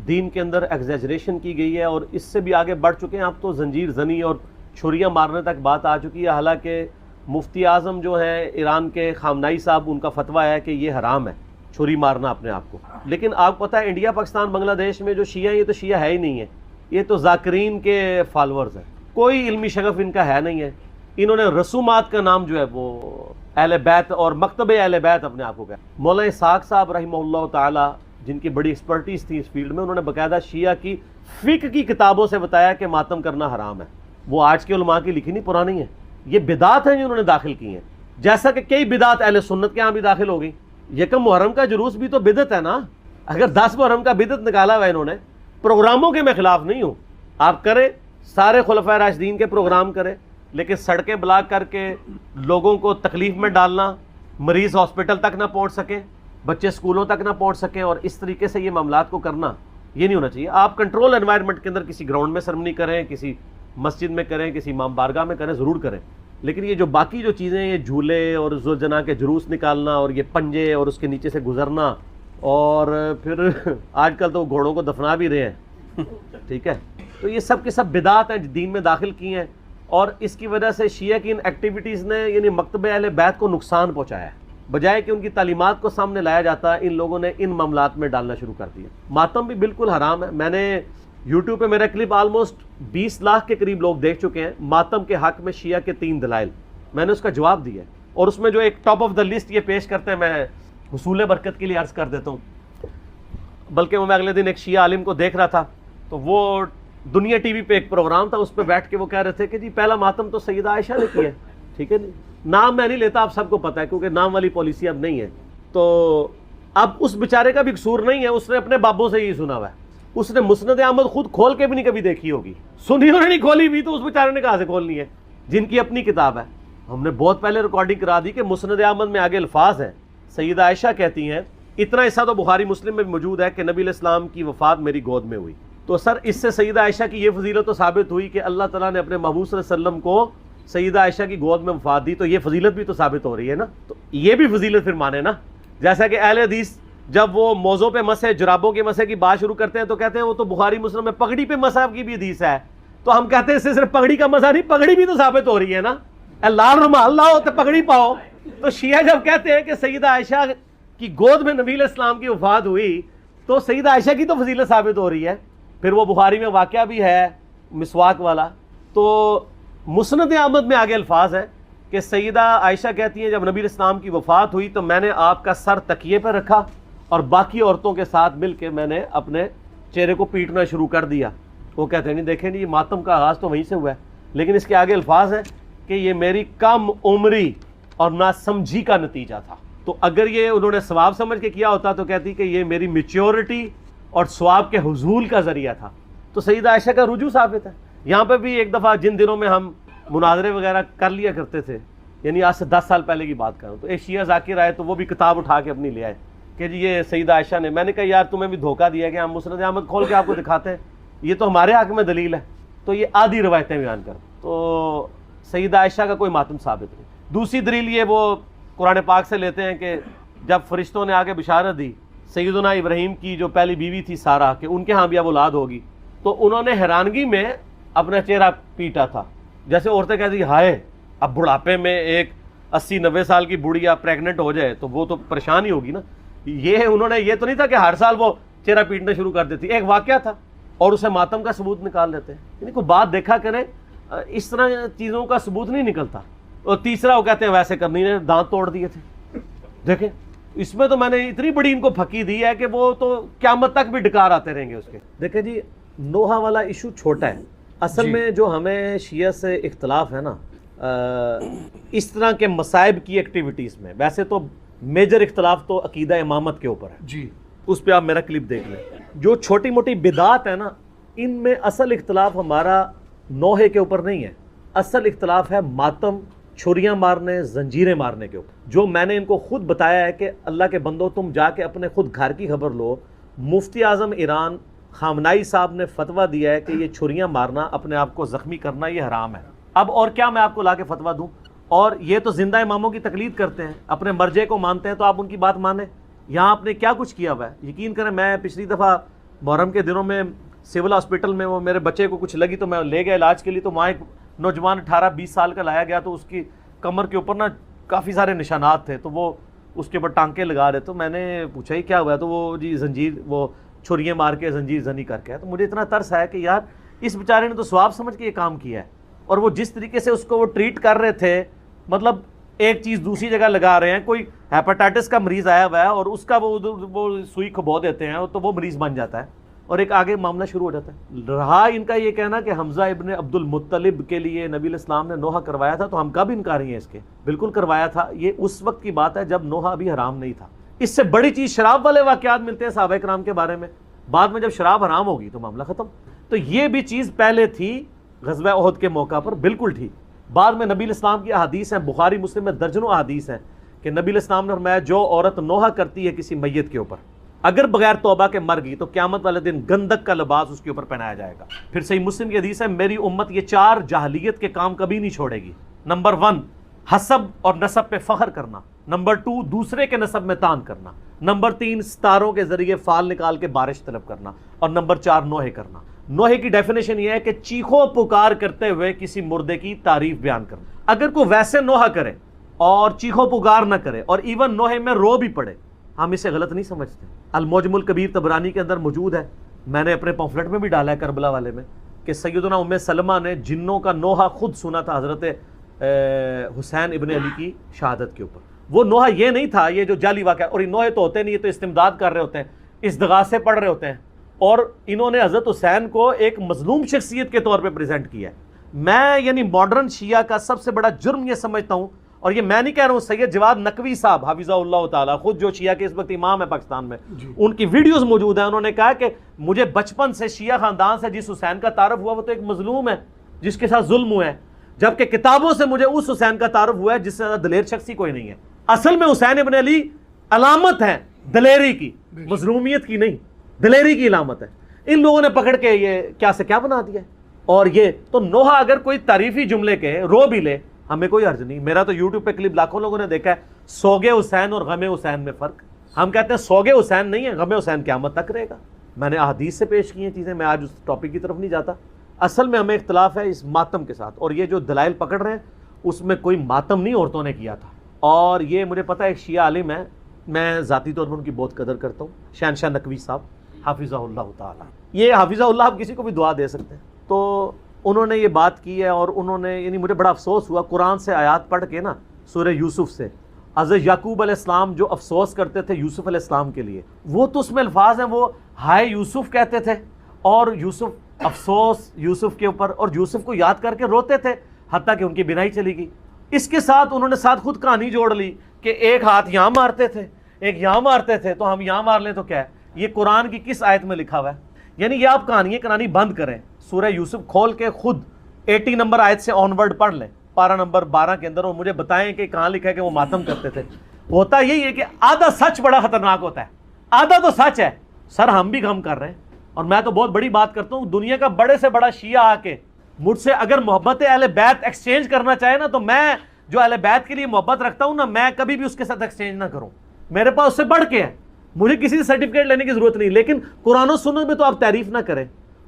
دین کے اندر ایگزیجریشن کی گئی ہے اور اس سے بھی آگے بڑھ چکے ہیں. اب تو زنجیر زنی اور چھریاں مارنے تک بات آ چکی ہے. حالانکہ مفتی اعظم جو ہیں ایران کے خامنائی صاحب، ان کا فتویٰ ہے کہ یہ حرام ہے چھری مارنا اپنے آپ کو. لیکن آپ کو پتہ ہے انڈیا پاکستان بنگلہ دیش میں جو شیعہ ہیں یہ تو شیعہ ہے ہی نہیں ہے، یہ تو ذاکرین کے فالورز ہیں. کوئی علمی شغف ان کا ہے نہیں ہے. انہوں نے رسومات کا نام جو ہے وہ اہل بیت اور مکتب اہل بیت اپنے آپ کو کہا. مولانا اسحاق صاحب رحمہ اللہ تعالی جن کی بڑی ایکسپرٹیز تھی اس فیلڈ میں، انہوں نے باقاعدہ شیعہ کی فقہ کی کتابوں سے بتایا کہ ماتم کرنا حرام ہے. وہ آج کے علماء کی لکھی نہیں پرانی ہے، یہ بدعات ہیں جو انہوں نے داخل کی ہیں. جیسا کہ کئی بدعات اہل سنت کے ہاں بھی داخل ہو گئی. یکم محرم کا جلوس بھی تو بدعت ہے نا. اگر 10 محرم کا بدعت نکالا ہوا انہوں نے، پروگراموں کے میں خلاف نہیں ہوں، آپ کریں، سارے خلفائے راشدین کے پروگرام کریں، لیکن سڑکیں بلاک کر کے لوگوں کو تکلیف میں ڈالنا، مریض ہاسپٹل تک نہ پہنچ سکیں، بچے سکولوں تک نہ پہنچ سکیں، اور اس طریقے سے یہ معاملات کو کرنا یہ نہیں ہونا چاہیے. آپ کنٹرول انوائرمنٹ کے اندر کسی گراؤنڈ میں سرمنی کریں، کسی مسجد میں کریں، کسی امام بارگاہ میں کریں، ضرور کریں. لیکن یہ جو باقی جو چیزیں، یہ جھولے اور ذوالجناح کے جلوس نکالنا اور یہ پنجے اور اس کے نیچے سے گزرنا، اور پھر آج کل تو گھوڑوں کو دفنا بھی رہے ہیں، ٹھیک ہے. تو یہ سب کے سب بدعات ہیں دین میں داخل کی ہیں، اور اس کی وجہ سے شیعہ کی ان ایکٹیویٹیز نے یعنی مکتب اہل بیت کو نقصان پہنچایا ہے. بجائے کہ ان کی تعلیمات کو سامنے لایا جاتا، ان لوگوں نے ان معاملات میں ڈالنا شروع کر دیا. ماتم بھی بالکل حرام ہے. میں نے یوٹیوب پہ میرا کلپ آلموسٹ 20 لاکھ کے قریب لوگ دیکھ چکے ہیں. ماتم کے حق میں شیعہ کے 3 دلائل، میں نے اس کا جواب دیا ہے، اور اس میں جو ایک ٹاپ آف دا لسٹ یہ پیش کرتے ہیں، میں حصول برکت کے لیے عرض کر دیتا ہوں. بلکہ میں اگلے دن ایک شیعہ عالم کو دیکھ رہا تھا، تو وہ دنیا ٹی وی پہ ایک پروگرام تھا، اس پہ بیٹھ کے وہ کہہ رہے تھے کہ جی پہلا ماتم تو سیدہ عائشہ نے کیا ہے. ٹھیک ہے جی، نام میں نہیں لیتا، آپ سب کو پتہ ہے، کیونکہ نام والی پالیسی اب نہیں ہے. تو اب اس بیچارے کا بھی قصور نہیں ہے، اس نے اپنے بابوں سے ہی سنا ہوا ہے. اس نے مسند احمد خود کھول کے بھی نہیں کبھی دیکھی ہوگی، سنی انہوں نے نہیں کھولی بھی، تو اس بیچارے نے کہاں سے کھولنی ہے جن کی اپنی کتاب ہے. ہم نے بہت پہلے ریکارڈنگ کرا دی کہ مسند احمد میں آگے الفاظ ہیں، سیدہ عائشہ کہتی ہیں، اتنا حصہ تو بخاری مسلم میں بھی موجود ہے کہ نبی علیہ السلام کی وفات میری گود میں ہوئی. تو سر اس سے سیدہ عائشہ کی یہ فضیلت تو ثابت ہوئی کہ اللہ تعالیٰ نے اپنے محبوب صلی اللہ علیہ وسلم کو سیدہ عائشہ کی گود میں وفات دی، تو یہ فضیلت بھی تو ثابت ہو رہی ہے نا. تو یہ بھی فضیلت پھر مانے نا. جیسا کہ اہل حدیث جب وہ موضوع پہ مسح، جرابوں کے مسح کی بات شروع کرتے ہیں تو کہتے ہیں وہ تو بخاری مسلم میں پگڑی پہ مسح کی بھی حدیث ہے. تو ہم کہتے ہیں اس سے صرف پگڑی کا مسح نہیں، پگڑی بھی تو ثابت ہو رہی ہے نا. لال رومال لاؤ تو پگڑی پاؤ. تو شیعہ جب کہتے ہیں کہ سیدہ عائشہ کی گود میں نبی علیہ السلام کی وفات ہوئی، تو سیدہ عائشہ کی تو فضیلت ثابت ہو رہی ہے. پھر وہ بخاری میں واقعہ بھی ہے مسواک والا. تو مسند احمد میں آگے الفاظ ہے کہ سیدہ عائشہ کہتی ہیں جب نبی علیہ السلام کی وفات ہوئی تو میں نے آپ کا سر تکیے پہ رکھا اور باقی عورتوں کے ساتھ مل کے میں نے اپنے چہرے کو پیٹنا شروع کر دیا. وہ کہتے ہیں نہیں دیکھیں نہیں، یہ ماتم کا آغاز تو وہیں سے ہوا ہے. لیکن اس کے آگے الفاظ ہیں کہ یہ میری کم عمری اور ناسمجھی کا نتیجہ تھا. تو اگر یہ انہوں نے ثواب سمجھ کے کیا ہوتا تو کہتی کہ یہ میری میچیورٹی اور ثواب کے حصول کا ذریعہ تھا. تو سیدہ عائشہ کا رجوع ثابت ہے. یہاں پہ بھی ایک دفعہ جن دنوں میں ہم مناظرے وغیرہ کر لیا کرتے تھے، یعنی آج سے 10 سال پہلے کی بات کروں، تو ایک شیعہ ذاکر آئے تو وہ بھی کتاب اٹھا کے اپنی لے آئے کہ جی یہ سیدہ عائشہ نے. میں نے کہا یار تمہیں بھی دھوکہ دیا کہ ہم مسند احمد کھول کے آپ کو دکھاتے ہیں، یہ تو ہمارے حق میں دلیل ہے. تو یہ آدھی روایتیں بیان کر. تو سیدہ عائشہ کا کوئی ماتم ثابت نہیں. دوسری دلیل یہ وہ قرآن پاک سے لیتے ہیں کہ جب فرشتوں نے آگے بشارت دی سیدنا ابراہیم کی جو پہلی بیوی تھی سارہ کہ ان کے ہاں بھی اب اولاد ہوگی، تو انہوں نے حیرانگی میں اپنا چہرہ پیٹا تھا. جیسے عورتیں کہتی ہائے اب بڑھاپے میں ایک 80-90 سال کی بڑھیا پریگننٹ ہو جائے تو وہ تو پریشان ہی ہوگی نا. یہ انہوں نے یہ تو نہیں تھا کہ ہر سال وہ چہرہ پیٹنا شروع کر دیتی، ایک واقعہ تھا اور اسے ماتم کا ثبوت نکال لیتے ہیں. یعنی کوئی بات دیکھا کریں، اس طرح چیزوں کا ثبوت نہیں نکلتا. اور تیسرا وہ کہتے ہیں ویسے کرنی نے دانت توڑ دیے تھے. دیکھیں اس میں تو میں نے اتنی بڑی ان کو پھکی دی ہے کہ وہ تو قیامت تک بھی ڈکار آتے رہیں گے اس کے. دیکھیں جی نوحہ والا ایشو چھوٹا ہے اصل میں. جو ہمیں شیعہ سے اختلاف ہے نا اس طرح کے مصائب کی ایکٹیویٹیز میں، ویسے تو میجر اختلاف تو عقیدہ امامت کے اوپر ہے جی، اس پہ آپ میرا کلپ دیکھ لیں. جو چھوٹی موٹی بدعات ہے نا ان میں اصل اختلاف ہمارا نوحے کے اوپر نہیں ہے. اصل اختلاف ہے ماتم، چھریاں مارنے، زنجیریں مارنے کے اوپر. جو میں نے ان کو خود بتایا ہے کہ اللہ کے بندو تم جا کے اپنے خود گھر کی خبر لو. مفتی اعظم ایران خامنائی صاحب نے فتویٰ دیا ہے کہ یہ چھریاں مارنا، اپنے آپ کو زخمی کرنا یہ حرام ہے. اب اور کیا میں آپ کو لا کے فتویٰ دوں؟ اور یہ تو زندہ اماموں کی تقلید کرتے ہیں، اپنے مرجع کو مانتے ہیں، تو آپ ان کی بات مانیں. یہاں آپ نے کیا کچھ کیا ہوا ہے. یقین کریں میں پچھلی دفعہ محرم کے دنوں میں سول ہاسپٹل میں وہ میرے بچے کو کچھ لگی تو میں لے گیا علاج کے لیے، تو وہاں ایک نوجوان 18-20 سال کا لایا گیا، تو اس کی کمر کے اوپر نا کافی سارے نشانات تھے، تو وہ اس کے اوپر ٹانکے لگا رہے، تو میں نے پوچھا ہی کیا ہوا ہے، تو وہ جی زنجیر، وہ چھریاں مار کے زنجیر زنی کر کے ہے۔ تو مجھے اتنا ترس آیا کہ یار اس بیچارے نے تو ثواب سمجھ کے یہ کام کیا ہے، اور وہ جس طریقے سے اس کو وہ ٹریٹ کر رہے تھے، مطلب ایک چیز دوسری جگہ لگا رہے ہیں، کوئی ہیپاٹائٹس کا مریض آیا ہوا ہے اور اس کا وہ سوئی کھبو دیتے ہیں تو وہ مریض بن جاتا ہے اور ایک آگے معاملہ شروع ہو جاتا ہے۔ رہا ان کا یہ کہنا کہ حمزہ ابن عبد المطلب کے لیے نبی علیہ السلام نے نوحہ کروایا تھا، تو ہم کب انکاری ہیں اس کے؟ بالکل کروایا تھا، یہ اس وقت کی بات ہے جب نوحہ ابھی حرام نہیں تھا۔ اس سے بڑی چیز شراب والے واقعات ملتے ہیں صحابہ کرام کے بارے میں، بعد میں جب شراب حرام ہوگی تو معاملہ ختم۔ تو یہ بھی چیز پہلے تھی غزوہ احد کے موقع پر، بالکل ٹھیک۔ بعد میں نبی علیہ السلام کی احادیث ہیں، بخاری مسلم میں درجنوں احادیث ہیں کہ نبی علیہ السلام نے فرمایا جو عورت نوحہ کرتی ہے کسی میت کے اوپر، اگر بغیر توبہ کے مر گئی تو قیامت والے دن گندک کا لباس اس کے اوپر پہنایا جائے گا۔ پھر صحیح مسلم کی حدیث ہے میری امت یہ 4 جاہلیت کے کام کبھی نہیں چھوڑے گی۔ نمبر 1 حسب اور نسب پہ فخر کرنا، نمبر 2 دوسرے کے نسب میں تان کرنا، نمبر 3 ستاروں کے ذریعے فال نکال کے بارش طلب کرنا، اور نمبر 4 نوحے کرنا۔ نوحے کی ڈیفینیشن یہ ہے کہ چیخو پکار کرتے ہوئے کسی مردے کی تعریف بیان کرنا۔ اگر کوئی ویسے نوحہ کرے اور چیخو پکار نہ کرے اور ایون نوحے میں رو بھی پڑے، ہم اسے غلط نہیں سمجھتے۔ المعجم الکبیر طبرانی کے اندر موجود ہے، میں نے اپنے پمفلٹ میں بھی ڈالا ہے کربلا والے میں، کہ سیدنا ام سلمہ نے جنوں کا نوحہ خود سنا تھا حضرت حسین ابن علی کی شہادت کے اوپر۔ وہ نوحہ یہ نہیں تھا یہ جو جعلی واقعہ، اور یہ نوحے تو ہوتے نہیں، یہ تو استمداد کر رہے ہوتے ہیں، استغاثے پڑھ رہے ہوتے ہیں، اور انہوں نے حضرت حسین کو ایک مظلوم شخصیت کے طور پہ پریزنٹ کیا ہے۔ میں یعنی ماڈرن شیعہ کا سب سے بڑا جرم یہ سمجھتا ہوں، اور یہ میں نہیں کہہ رہا ہوں، سید جواد نقوی صاحب حفظہ اللہ تعالیٰ، خود جو شیعہ کے اس وقت امام ہے پاکستان میں، ان کی ویڈیوز موجود ہیں، انہوں نے کہا کہ مجھے بچپن سے شیعہ خاندان سے جس حسین کا تعارف ہوا وہ تو ایک مظلوم ہے جس کے ساتھ ظلم ہوا ہے، جبکہ کتابوں سے مجھے اس حسین کا تعارف ہوا ہے جس سے زیادہ دلیر شخصی کوئی نہیں ہے۔ اصل میں حسین ابن علی علامت ہے دلیری کی، مظلومیت کی نہیں، دلیری کی علامت ہے۔ ان لوگوں نے پکڑ کے یہ کیا سے کیا بنا دیا ہے۔ اور یہ تو نوحہ اگر کوئی تعریفی جملے کے رو بھی لے ہمیں کوئی عرض نہیں۔ میرا تو یوٹیوب پہ کلپ لاکھوں لوگوں نے دیکھا ہے، سوگے حسین اور غم حسین میں فرق۔ ہم کہتے ہیں سوگے حسین نہیں ہے، غم حسین قیامت تک رہے گا۔ میں نے احادیث سے پیش کی ہیں چیزیں، میں آج اس ٹاپک کی طرف نہیں جاتا۔ اصل میں ہمیں اختلاف ہے اس ماتم کے ساتھ، اور یہ جو دلائل پکڑ رہے ہیں اس میں کوئی ماتم نہیں عورتوں نے کیا تھا۔ اور یہ مجھے پتہ ہے ایک شیعہ عالم ہے، میں ذاتی طور پر ان کی بہت قدر کرتا ہوں، شہنشاہ نقوی صاحب حافظہ اللہ تعالیٰ۔ یہ حافظہ اللہ آپ کسی کو بھی دعا دے سکتے ہیں۔ تو انہوں نے یہ بات کی ہے، اور انہوں نے یعنی مجھے بڑا افسوس ہوا قرآن سے آیات پڑھ کے نا، سورہ یوسف سے، حضرت یعقوب علیہ السلام جو افسوس کرتے تھے یوسف علیہ السلام کے لیے، وہ تو اس میں الفاظ ہیں، وہ ہائے یوسف کہتے تھے، اور یوسف افسوس یوسف کے اوپر، اور یوسف کو یاد کر کے روتے تھے حتیٰ کہ ان کی بینائی چلی گئی۔ اس کے ساتھ انہوں نے ساتھ خود کہانی جوڑ لی کہ ایک ہاتھ یہاں مارتے تھے ایک یہاں مارتے تھے، تو ہم یہاں مار لیں تو کیا ہے؟ یہ قرآن کی کس آیت میں لکھا ہوا ہے؟ یعنی یہ آپ کہانیاں کہانی بند کریں، سورہ یوسف کھول کے خود 80 نمبر آیت سے آن ورڈ پڑھ لیں، پارہ نمبر 12 کے اندر، اور مجھے بتائیں کہ کہاں لکھا ہے کہ وہ ماتم کرتے تھے۔ ہوتا یہی ہے کہ آدھا سچ بڑا خطرناک ہوتا ہے، آدھا تو سچ ہے۔ سر ہم بھی غم کر رہے ہیں، اور میں تو بہت بڑی بات کرتا ہوں، دنیا کا بڑے سے بڑا شیعہ آ کے مجھ سے اگر محبت اہل بیت ایکسچینج کرنا چاہے نا، تو میں جو اہل بیت کے لیے محبت رکھتا ہوں نا، میں کبھی بھی اس کے ساتھ ایکسچینج نہ کروں، میرے پاس اس سے بڑھ کے ہے، مجھے کسی سے سرٹیفکیٹ لینے کی ضرورت نہیں۔ لیکن قرآن و سنت میں تو آپ تعریف نہ کریں،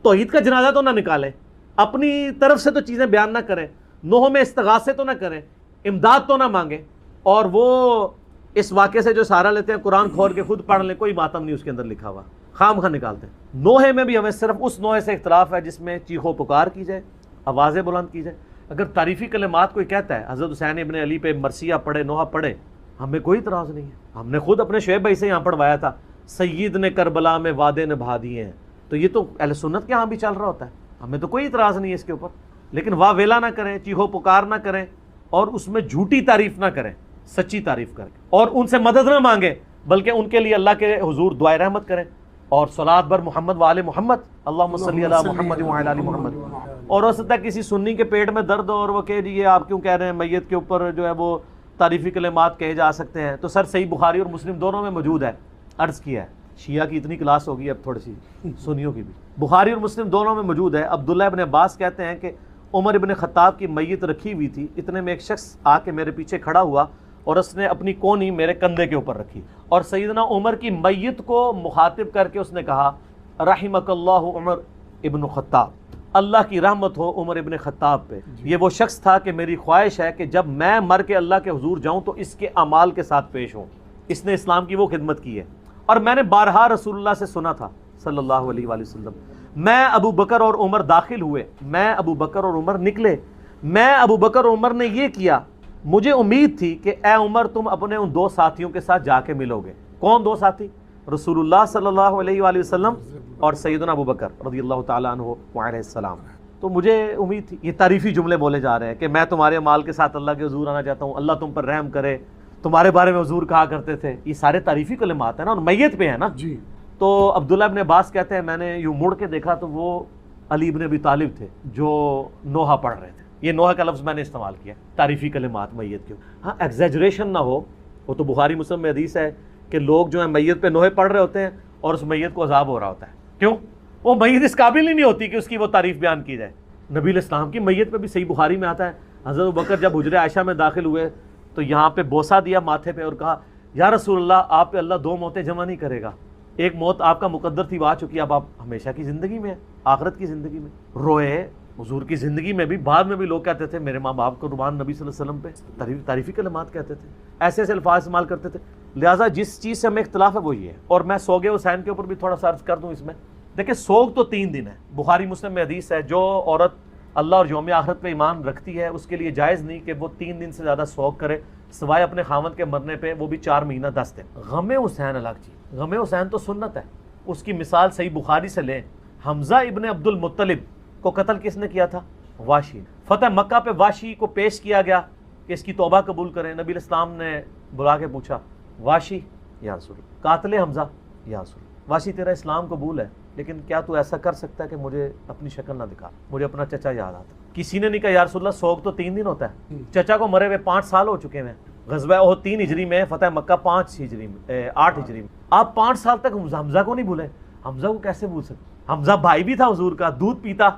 توحید کا جنازہ تو نہ نکالیں، اپنی طرف سے تو چیزیں بیان نہ کریں، نوحوں میں استغاثے تو نہ کریں، امداد تو نہ مانگیں، اور وہ اس واقعے سے جو سہارا لیتے ہیں قرآن کھول کے خود پڑھ لیں، کوئی ماتم نہیں اس کے اندر لکھا ہوا، خام خواہ نکالتے ہیں۔ نوحے میں بھی ہمیں صرف اس نوحے سے اختلاف ہے جس میں چیخو پکار کی جائے، آوازیں بلند کی جائے۔ اگر تعریفی کلمات کوئی کہتا ہے حضرت حسین ابن علی پہ مرثیہ پڑھے، نوحہ پڑھے، ہمیں کوئی اعتراض نہیں ہے۔ ہم نے خود اپنے شعیب بھائی سے یہاں پڑھوایا تھا، سید نے کربلا میں وعدے نبھا دیے ہیں، تو یہ تو اہل سنت کے ہاں بھی چل رہا ہوتا ہے، ہمیں تو کوئی اعتراض نہیں ہے اس کے اوپر۔ لیکن واہ ویلا نہ کریں، چیخو پکار نہ کریں، اور اس میں جھوٹی تعریف نہ کریں، سچی تعریف کر کے، اور ان سے مدد نہ مانگیں، بلکہ ان کے لیے اللہ کے حضور دعائے رحمت کریں، اور صلوات بر محمد و آل محمد، اللہم صلی علی محمد و علی آل محمد۔ اور ہو سکتا ہے کسی سنی کے پیٹ میں درد ہو اور وہ کہے جی یہ آپ کیوں کہہ رہے ہیں، میت کے اوپر جو ہے وہ تعریفی کلمات کہے جا سکتے ہیں، تو سر صحیح بخاری اور مسلم دونوں میں موجود ہے، عرض کیا ہے۔ شیعہ کی اتنی کلاس ہوگی اب تھوڑی سی، سنیوں کی بھی، بخاری اور مسلم دونوں میں موجود ہے۔ عبداللہ ابن عباس کہتے ہیں کہ عمر ابن خطاب کی میت رکھی ہوئی تھی، اتنے میں ایک شخص آ کے میرے پیچھے کھڑا ہوا اور اس نے اپنی کونی میرے کندھے کے اوپر رکھی، اور سیدنا عمر کی میت کو مخاطب کر کے اس نے کہا رحمک اللہ عمر ابن خطاب، اللہ کی رحمت ہو عمر ابن خطاب پہ، یہ وہ شخص تھا کہ میری خواہش ہے کہ جب میں مر کے اللہ کے حضور جاؤں تو اس کے اعمال کے ساتھ پیش ہوں۔ اس نے اسلام کی وہ خدمت کی ہے، اور میں نے بارہا رسول اللہ سے سنا تھا صلی اللہ علیہ وآلہ وسلم، میں ابو بکر اور عمر داخل ہوئے، میں ابو بکر اور عمر نکلے، میں ابو بکر اور عمر نے یہ کیا، مجھے امید تھی کہ اے عمر تم اپنے ان دو ساتھیوں کے ساتھ جا کے ملو گے۔ کون دو ساتھی؟ رسول اللہ صلی اللہ علیہ وآلہ وسلم اور سیدنا ابو بکر رضی اللہ تعالیٰ عنہ وعلیہ السلام۔ تو مجھے امید تھی، یہ تعریفی جملے بولے جا رہے ہیں کہ میں تمہارے مال کے ساتھ اللہ کے حضور آنا چاہتا ہوں، اللہ تم پر رحم کرے، تمہارے بارے میں حضور کہا کرتے تھے، یہ سارے تعریفی کلمات ہیں نا، اور میت پہ ہیں نا جی۔ تو عبداللہ ابن عباس کہتے ہیں میں نے یوں مڑ کے دیکھا تو وہ علی ابن ابی طالب تھے جو نوحہ پڑھ رہے تھے۔ یہ نوحہ کا لفظ میں نے استعمال کیا، تعریفی کلمات میت کے۔ ہاں ایگزیجریشن نہ ہو، وہ تو بخاری مسلم میں حدیث ہے کہ لوگ جو ہیں میت پہ نوحے پڑھ رہے ہوتے ہیں اور اس میت کو عذاب ہو رہا ہوتا ہے، کیوں؟ وہ میت اس قابل ہی نہیں ہوتی کہ اس کی وہ تعریف بیان کی جائے۔ نبی علیہ السلام کی میت پہ بھی صحیح بخاری میں آتا ہے، حضرت ابوبکر جب حجرہ عائشہ میں داخل ہوئے تو یہاں پہ بوسہ دیا ماتھے پہ اور کہا یا رسول اللہ آپ پہ اللہ دو موتیں جمع نہیں کرے گا، ایک موت آپ کا مقدر تھی وہ آ چکی، اب آپ ہمیشہ کی زندگی میں آخرت کی زندگی میں روئے۔ حضور کی زندگی میں بھی بعد میں بھی لوگ کہتے تھے میرے ماں باپ کو قربان، نبی صلی اللہ علیہ وسلم پہ تعریفی کلمات کہتے تھے، ایسے ایسے الفاظ استعمال کرتے تھے۔ لہٰذا جس چیز سے ہمیں اختلاف ہے وہ یہ ہے۔ اور میں سوگ حسین کے اوپر بھی تھوڑا سا عرض کر دوں، اس میں دیکھیں سوگ تو 3 دن ہے، بخاری مسلم میں حدیث ہے جو عورت اللہ اور یوم آخرت پہ ایمان رکھتی ہے اس کے لیے جائز نہیں کہ وہ 3 دن سے زیادہ سوگ کرے سوائے اپنے خاوند کے مرنے پہ، وہ بھی 4 مہینہ 10 دن۔ غم حسین الگ چیز، غم حسین تو سنت ہے، اس کی مثال صحیح بخاری سے لیں۔ حمزہ ابن عبد المطلب کو قتل کس نے کیا تھا؟ واشی۔ فتح مکہ پہ واشی کو پیش کیا گیا کہ اس کی توبہ قبول کریں، نبی علیہ السلام نے بلا کے پوچھا واشی یا رسول اللہ، قاتل حمزہ یا رسول اللہ، واشی تیرا اسلام قبول ہے لیکن کیا تو ایسا کر سکتا ہے کہ مجھے اپنی شکل نہ دکھا، مجھے اپنا چچا یاد آتا۔ کسی نے نہیں کہا یا رسول اللہ سوگ تو 3 دن ہوتا ہے، چچا کو مرے ہوئے 5 سال ہو چکے ہیں، غزوہ احد 3 ہجری میں، فتح مکہ 8 ہجری میں، آپ 5 سال تک حمزہ کو نہیں بھولے؟ حمزہ کو کیسے بھول سکتے؟ حمزہ بھائی بھی تھا حضور کا، دودھ پیتا،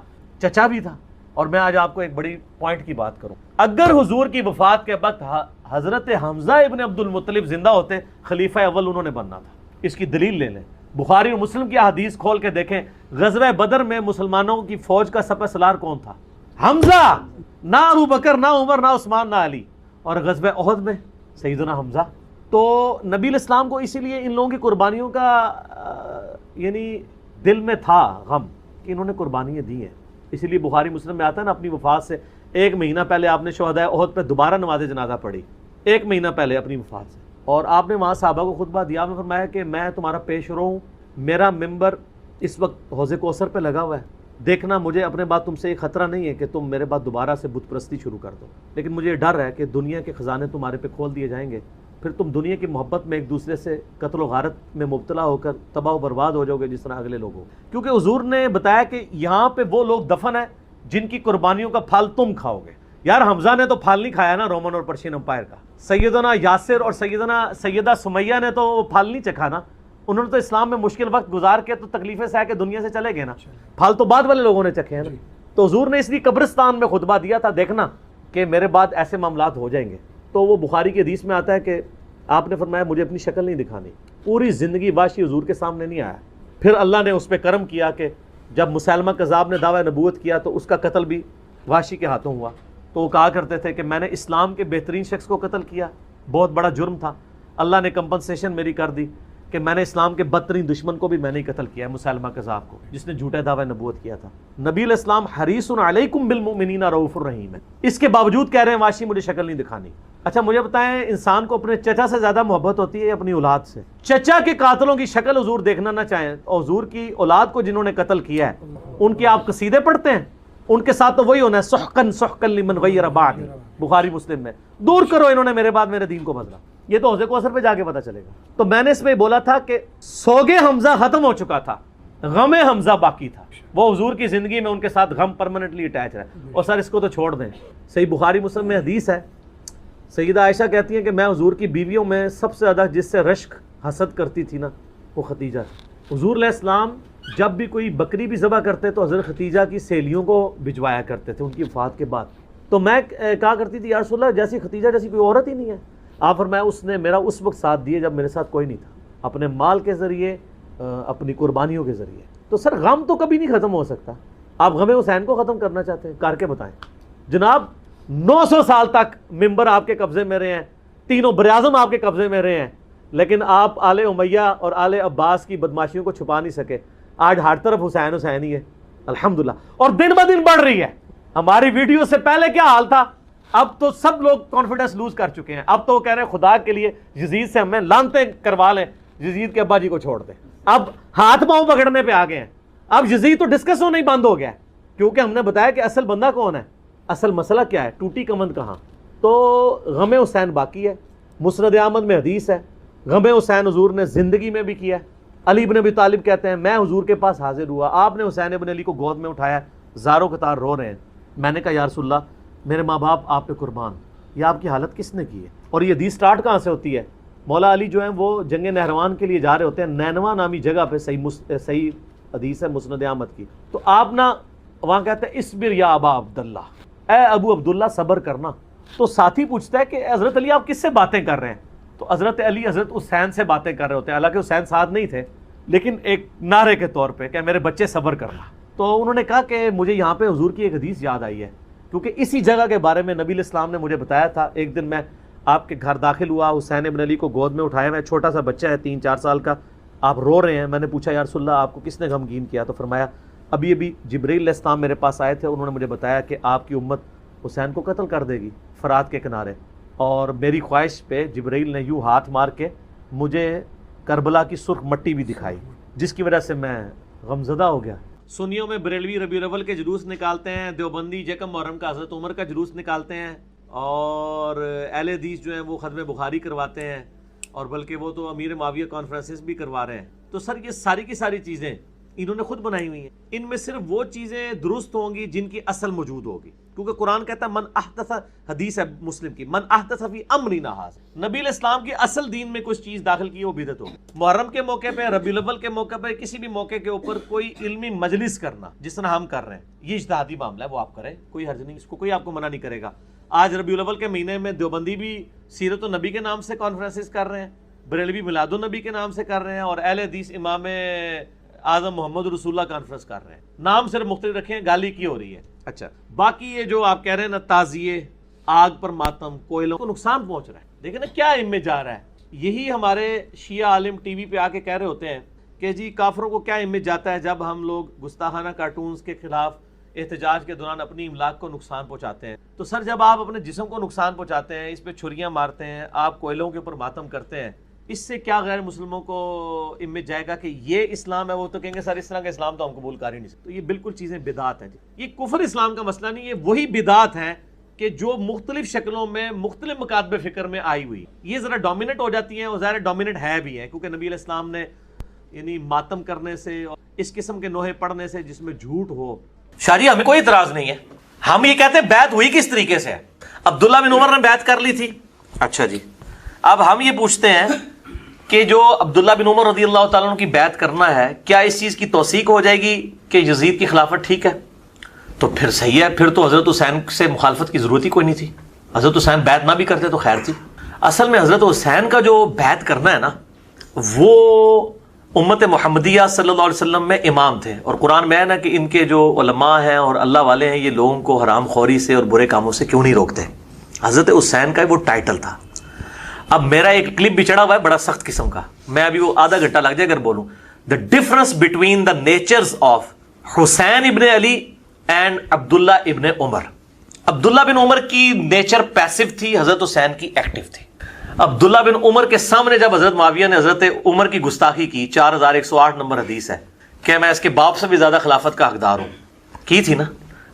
چچا بھی تھا۔ اور میں آج آپ کو ایک بڑی پوائنٹ کی بات کروں، اگر حضور کی وفات کے وقت حضرت حمزہ ابن عبد المطلب زندہ ہوتے، خلیفہ اول انہوں نے بننا تھا۔ اس کی دلیل لے لیں، بخاری اور مسلم کی حدیث کھول کے دیکھیں، غزوہ بدر میں مسلمانوں کی فوج کا سپہ سالار کون تھا؟ حمزہ، نہ ابو بکر، نہ عمر، نہ عثمان، نہ علی۔ اور غزوہ احد میں سیدنا حمزہ۔ تو نبی علیہ السلام کو اسی لیے ان لوگوں کی قربانیوں کا یعنی دل میں تھا غم کہ انہوں نے قربانیاں دی ہیں، اسی لیے بخاری مسلم میں آتا ہے نا اپنی وفات سے 1 مہینہ پہلے آپ نے شہداء احد پہ دوبارہ نماز جنازہ پڑھی، 1 مہینہ پہلے اپنی وفات سے، اور آپ نے وہاں صحابہ کو خطبہ دیا، آپ نے فرمایا کہ میں تمہارا پیش رو ہوں، میرا ممبر اس وقت حوض کوثر پہ لگا ہوا ہے، دیکھنا مجھے اپنے بعد تم سے ایک خطرہ نہیں ہے کہ تم میرے بعد دوبارہ سے بت پرستی شروع کر دو، لیکن مجھے ڈر ہے کہ دنیا کے خزانے تمہارے پہ کھول دیے جائیں گے، پھر تم دنیا کی محبت میں ایک دوسرے سے قتل و غارت میں مبتلا ہو کر تباہ و برباد ہو جاؤ گے جس طرح اگلے لوگ ہو۔ کیونکہ حضور نے بتایا کہ یہاں پہ وہ لوگ دفن ہیں جن کی قربانیوں کا پھل تم کھاؤ گے۔ یار حمزہ نے تو پھل نہیں کھایا نا رومن اور پرشین امپائر کا، سیدنا یاسر اور سیدہ سمیہ نے تو وہ پھل نہیں چکھا نا، انہوں نے تو اسلام میں مشکل وقت گزار کے تو تکلیفیں سہ کے دنیا سے چلے گئے نا، پھل تو بعد والے لوگوں نے چکھے ہیں نا۔ تو حضور نے اس لیے قبرستان میں خطبہ دیا تھا، دیکھنا کہ میرے بعد ایسے معاملات ہو جائیں گے۔ تو وہ بخاری کی حدیث میں آتا ہے کہ آپ نے فرمایا مجھے اپنی شکل نہیں دکھانی، پوری زندگی واشی حضور کے سامنے نہیں آیا، پھر اللہ نے اس پہ کرم کیا کہ جب مسلمہ کذاب نے دعویٰ نبوت کیا تو اس کا قتل بھی واشی کے ہاتھوں ہوا۔ تو وہ کہا کرتے تھے کہ میں نے اسلام کے بہترین شخص کو قتل کیا، بہت بڑا جرم تھا، اللہ نے کمپنسیشن میری کر دی کہ میں نے اسلام کے بدترین دشمن کو بھی میں نے قتل کیا ہے، مسلمہ کذاب کو، جس نے جھوٹے دعوے نبوت کیا تھا۔ نبی علیہ السلام حریص علیکم بالمؤمنین رؤوف الرحیم ہے، اس کے باوجود کہہ رہے ہیں واشی مجھے شکل نہیں دکھانی۔ اچھا مجھے بتائیں انسان کو اپنے چچا سے زیادہ محبت ہوتی ہے یا اپنی اولاد سے؟ چچا کے قاتلوں کی شکل حضور دیکھنا نہ چاہیں، اور حضور کی اولاد کو جنہوں نے قتل کیا ہے ان کے آپ قصیدے پڑھتے ہیں، ان کے ساتھ تو وہی ہونا ہے سحقن سحقن لمن غیر بعد، بخاری مسلم میں، دور کرو انہوں نے میرے بعد میرے دین کو بدلا۔ یہ تو حوض کوثر پہ جا کے پتہ چلے گا۔ تو میں نے اس میں بولا تھا کہ سوگے حمزہ ختم ہو چکا تھا، غم حمزہ باقی تھا، وہ حضور کی زندگی میں ان کے ساتھ غم پرماننٹلی اٹیچ رہا۔ اور سر اس کو تو چھوڑ دیں، صحیح بخاری مسلم میں حدیث ہے، سیدہ عائشہ کہتی ہیں کہ میں حضور کی بیویوں میں سب سے زیادہ جس سے رشک حسد کرتی تھی نا وہ ختیجہ تھی۔ حضور علیہ السلام جب بھی کوئی بکری بھی ذبح کرتے تو حضرت ختیجہ کی سہیلیوں کو بھجوایا کرتے تھے ان کی وفات کے بعد۔ تو میں کہا کرتی تھی یا رسول اللہ جیسی ختیجہ جیسی کوئی عورت ہی نہیں ہے۔ آپ فرمایا اس نے میرا اس وقت ساتھ دیے جب میرے ساتھ کوئی نہیں تھا، اپنے مال کے ذریعے، اپنی قربانیوں کے ذریعے۔ تو سر غم تو کبھی نہیں ختم ہو سکتا. آپ غم حسین کو ختم کرنا چاہتے ہیں, کر کے بتائیں. جناب 900 سال تک ممبر آپ کے قبضے میں رہے ہیں, تینوں براعظم آپ کے قبضے میں رہے ہیں, لیکن آپ آل امیہ اور آل عباس کی بدماشیوں کو چھپا نہیں سکے. آج ہر طرف حسین حسین ہی ہے الحمدللہ, اور دن بہ دن بڑھ رہی ہے. ہماری ویڈیو سے پہلے کیا حال تھا, اب تو سب لوگ کانفیڈنس لوز کر چکے ہیں. اب تو وہ کہہ رہے ہیں خدا کے لیے یزید سے ہمیں لعنتیں کروا لیں, یزید کے ابا جی کو چھوڑ دیں. اب ہاتھ پاؤں پکڑنے پہ آ گئے ہیں. اب یزید تو ڈسکس ہونا ہی بند ہو گیا ہے, کیونکہ ہم نے بتایا کہ اصل بندہ کون ہے, اصل مسئلہ کیا ہے, ٹوٹی کمند کہاں. تو غم حسین باقی ہے. مسند احمد میں حدیث ہے, غم حسین حضور نے زندگی میں بھی کیا ہے. علی بن ابی طالب کہتے ہیں میں حضور کے پاس حاضر ہوا, آپ نے حسین ابن علی کو گود میں اٹھایا, زاروں قطار رو رہے ہیں. میں نے کہا یا رسول اللہ میرے ماں باپ آپ پہ قربان, یہ آپ کی حالت کس نے کی ہے. اور یہ حدیث سٹارٹ کہاں سے ہوتی ہے, مولا علی جو ہیں وہ جنگ نہروان کے لیے جا رہے ہوتے ہیں, نینوا نامی جگہ پہ, صحیح حدیث ہے مسند احمد کی. تو آپ نا وہاں کہتے ہیں اصبر یا ابا عبداللہ, اے ابو عبداللہ صبر کرنا. تو ساتھی پوچھتا ہے کہ حضرت علی آپ کس سے باتیں کر رہے ہیں. تو حضرت علی حضرت حسین سے باتیں کر رہے ہوتے ہیں, حالانکہ حسین ساتھ نہیں تھے, لیکن ایک نعرے کے طور پہ کہ میرے بچے صبر کرنا. تو انہوں نے کہا کہ مجھے یہاں پہ حضور کی ایک حدیث یاد آئی ہے, کیونکہ اسی جگہ کے بارے میں نبی الاسلام نے مجھے بتایا تھا. ایک دن میں آپ کے گھر داخل ہوا, حسین ابن علی کو گود میں اٹھایا, میں چھوٹا سا بچہ ہے 3-4 سال کا, آپ رو رہے ہیں. میں نے پوچھا یا رسول اللہ آپ کو کس نے غمگین کیا. تو فرمایا ابھی جبرائیل علیہ السلام میرے پاس آئے تھے, انہوں نے مجھے بتایا کہ آپ کی امت حسین کو قتل کر دے گی فرات کے کنارے, اور میری خواہش پہ جبرائیل نے یوں ہاتھ مار کے مجھے کربلا کی سرخ مٹی بھی دکھائی, جس کی وجہ سے میں غمزدہ ہو گیا. سنیوں میں بریلوی ربیع الاول کے جلوس نکالتے ہیں, دیوبندی یکم محرم کا حضرت عمر کا جلوس نکالتے ہیں, اور اہل حدیث جو ہیں وہ ختم بخاری کرواتے ہیں, اور بلکہ وہ تو امیر معاویہ کانفرنسز بھی کروا رہے ہیں. تو سر یہ ساری کی ساری چیزیں انہوں نے خود بنائی ہوئی ہیں. ان میں صرف وہ چیزیں درست ہوں گی جن کی اصل موجود ہوگی, کیونکہ قرآن کہتا ہے من احدث, حدیث ہے مسلم کی, من احدث فی امرنا ھذا, نبی علیہ السلام کی اصل دین میں کچھ چیز داخل کی وہ بدعت ہوگی. محرم کے موقع پہ, ربیع الاول کے موقع پہ, کسی بھی موقع کے اوپر کوئی علمی مجلس کرنا جس طرح ہم کر رہے ہیں, یہ اجتہادی معاملہ ہے, وہ آپ کریں, کوئی حرج نہیں, اس کو کوئی آپ کو منع نہیں کرے گا. آج ربیع الاول کے مہینے میں دیوبندی بھی سیرت النبی کے نام سے کانفرنسز کر رہے ہیں, بریلوی میلاد النبی کے نام سے کر رہے ہیں, اور اہل حدیث امام اعظم محمد رسول اللہ کانفرنس کر رہے ہیں. نام صرف مختلف رکھے ہیں, گالی کی ہو رہی ہے. اچھا باقی یہ جو آپ کہہ رہے ہیں نا تعزیے, آگ پر ماتم, کوئلوں کو نقصان پہنچ رہا ہے, دیکھیں نا کیا امیج جا رہا ہے. یہی ہمارے شیعہ عالم ٹی وی پہ آ کے کہہ رہے ہوتے ہیں کہ جی کافروں کو کیا امیج جاتا ہے جب ہم لوگ گستاخانہ کارٹونز کے خلاف احتجاج کے دوران اپنی املاک کو نقصان پہنچاتے ہیں. تو سر جب آپ اپنے جسم کو نقصان پہنچاتے ہیں, اس پہ چھریاں مارتے ہیں, آپ کوئلوں کے اوپر ماتم کرتے ہیں, اس سے کیا غیر مسلموں کو امیج جائے گا کہ یہ اسلام ہے. وہ تو کہیں گے سر اس طرح کا اسلام تو ہم قبول کر ہی نہیں سکتے. تو یہ بالکل چیزیں بدعات ہیں. یہ کفر اسلام کا مسئلہ نہیں, یہ وہی بدعات ہیں کہ جو مختلف شکلوں میں مختلف مکاتب فکر میں آئی ہوئی, یہ ذرا ڈومیننٹ ہو جاتی ہیں, اور ظاہر ڈومیننٹ ہے بھی ہیں, کیونکہ نبی علیہ السلام نے یعنی ماتم کرنے سے اور اس قسم کے نوحے پڑھنے سے جس میں جھوٹ ہو. شاہ جی ہمیں کوئی اعتراض نہیں ہے, ہم یہ کہتے ہیں بیعت ہوئی کس طریقے سے. عبداللہ بن عمر نے بیعت کر لی تھی. اچھا جی, اب ہم یہ پوچھتے ہیں کہ جو عبداللہ بن عمر رضی اللہ تعالیٰ عنہ کی بیعت کرنا ہے, کیا اس چیز کی توثیق ہو جائے گی کہ یزید کی خلافت ٹھیک ہے؟ تو پھر صحیح ہے, پھر تو حضرت حسین سے مخالفت کی ضرورت ہی کوئی نہیں تھی. حضرت حسین بیعت نہ بھی کرتے تو خیر تھی. اصل میں حضرت حسین کا جو بیعت کرنا ہے نا, وہ امت محمدیہ صلی اللہ علیہ وسلم میں امام تھے, اور قرآن میں ہے نا کہ ان کے جو علماء ہیں اور اللہ والے ہیں, یہ لوگوں کو حرام خوری سے اور برے کاموں سے کیوں نہیں روکتے. حضرت حسین کا وہ ٹائٹل تھا. اب میرا ایک کلپ بھی چڑھا ہوا ہے بڑا سخت قسم کا, میں ابھی وہ آدھا گھنٹہ لگ جائے اگر بولوں. The difference between the natures of Hussain ibn Ali and عبداللہ ابن عمر. عبداللہ بن عمر کی نیچر پیسو تھی, حضرت حسین کی ایکٹیو تھی. عبداللہ بن عمر کے سامنے جب حضرت معاویہ نے حضرت عمر کی گستاخی کی, 4108 نمبر حدیث ہے کہ میں اس کے باپ سے بھی زیادہ خلافت کا حقدار ہوں, کی تھی نا,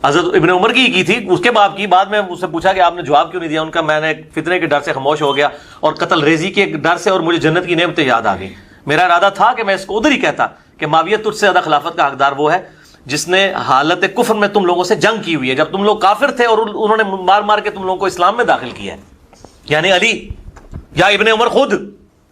حضرت ابن عمر کی تھی, اس کے باپ کی. بعد میں اس سے پوچھا کہ آپ نے جواب کیوں نہیں دیا, ان کا میں نے فتنے کے ڈر سے خاموش ہو گیا, اور قتل ریزی کے ڈر سے, اور مجھے جنت کی نعمتیں یاد آ گئی. میرا ارادہ تھا کہ میں اس کو ادھر ہی کہتا کہ معاویہ تجھ سے زیادہ خلافت کا حقدار وہ ہے جس نے حالت کفر میں تم لوگوں سے جنگ کی ہوئی ہے, جب تم لوگ کافر تھے اور انہوں نے مار مار کے تم لوگوں کو اسلام میں داخل کیا ہے, یعنی علی یا ابن عمر خود.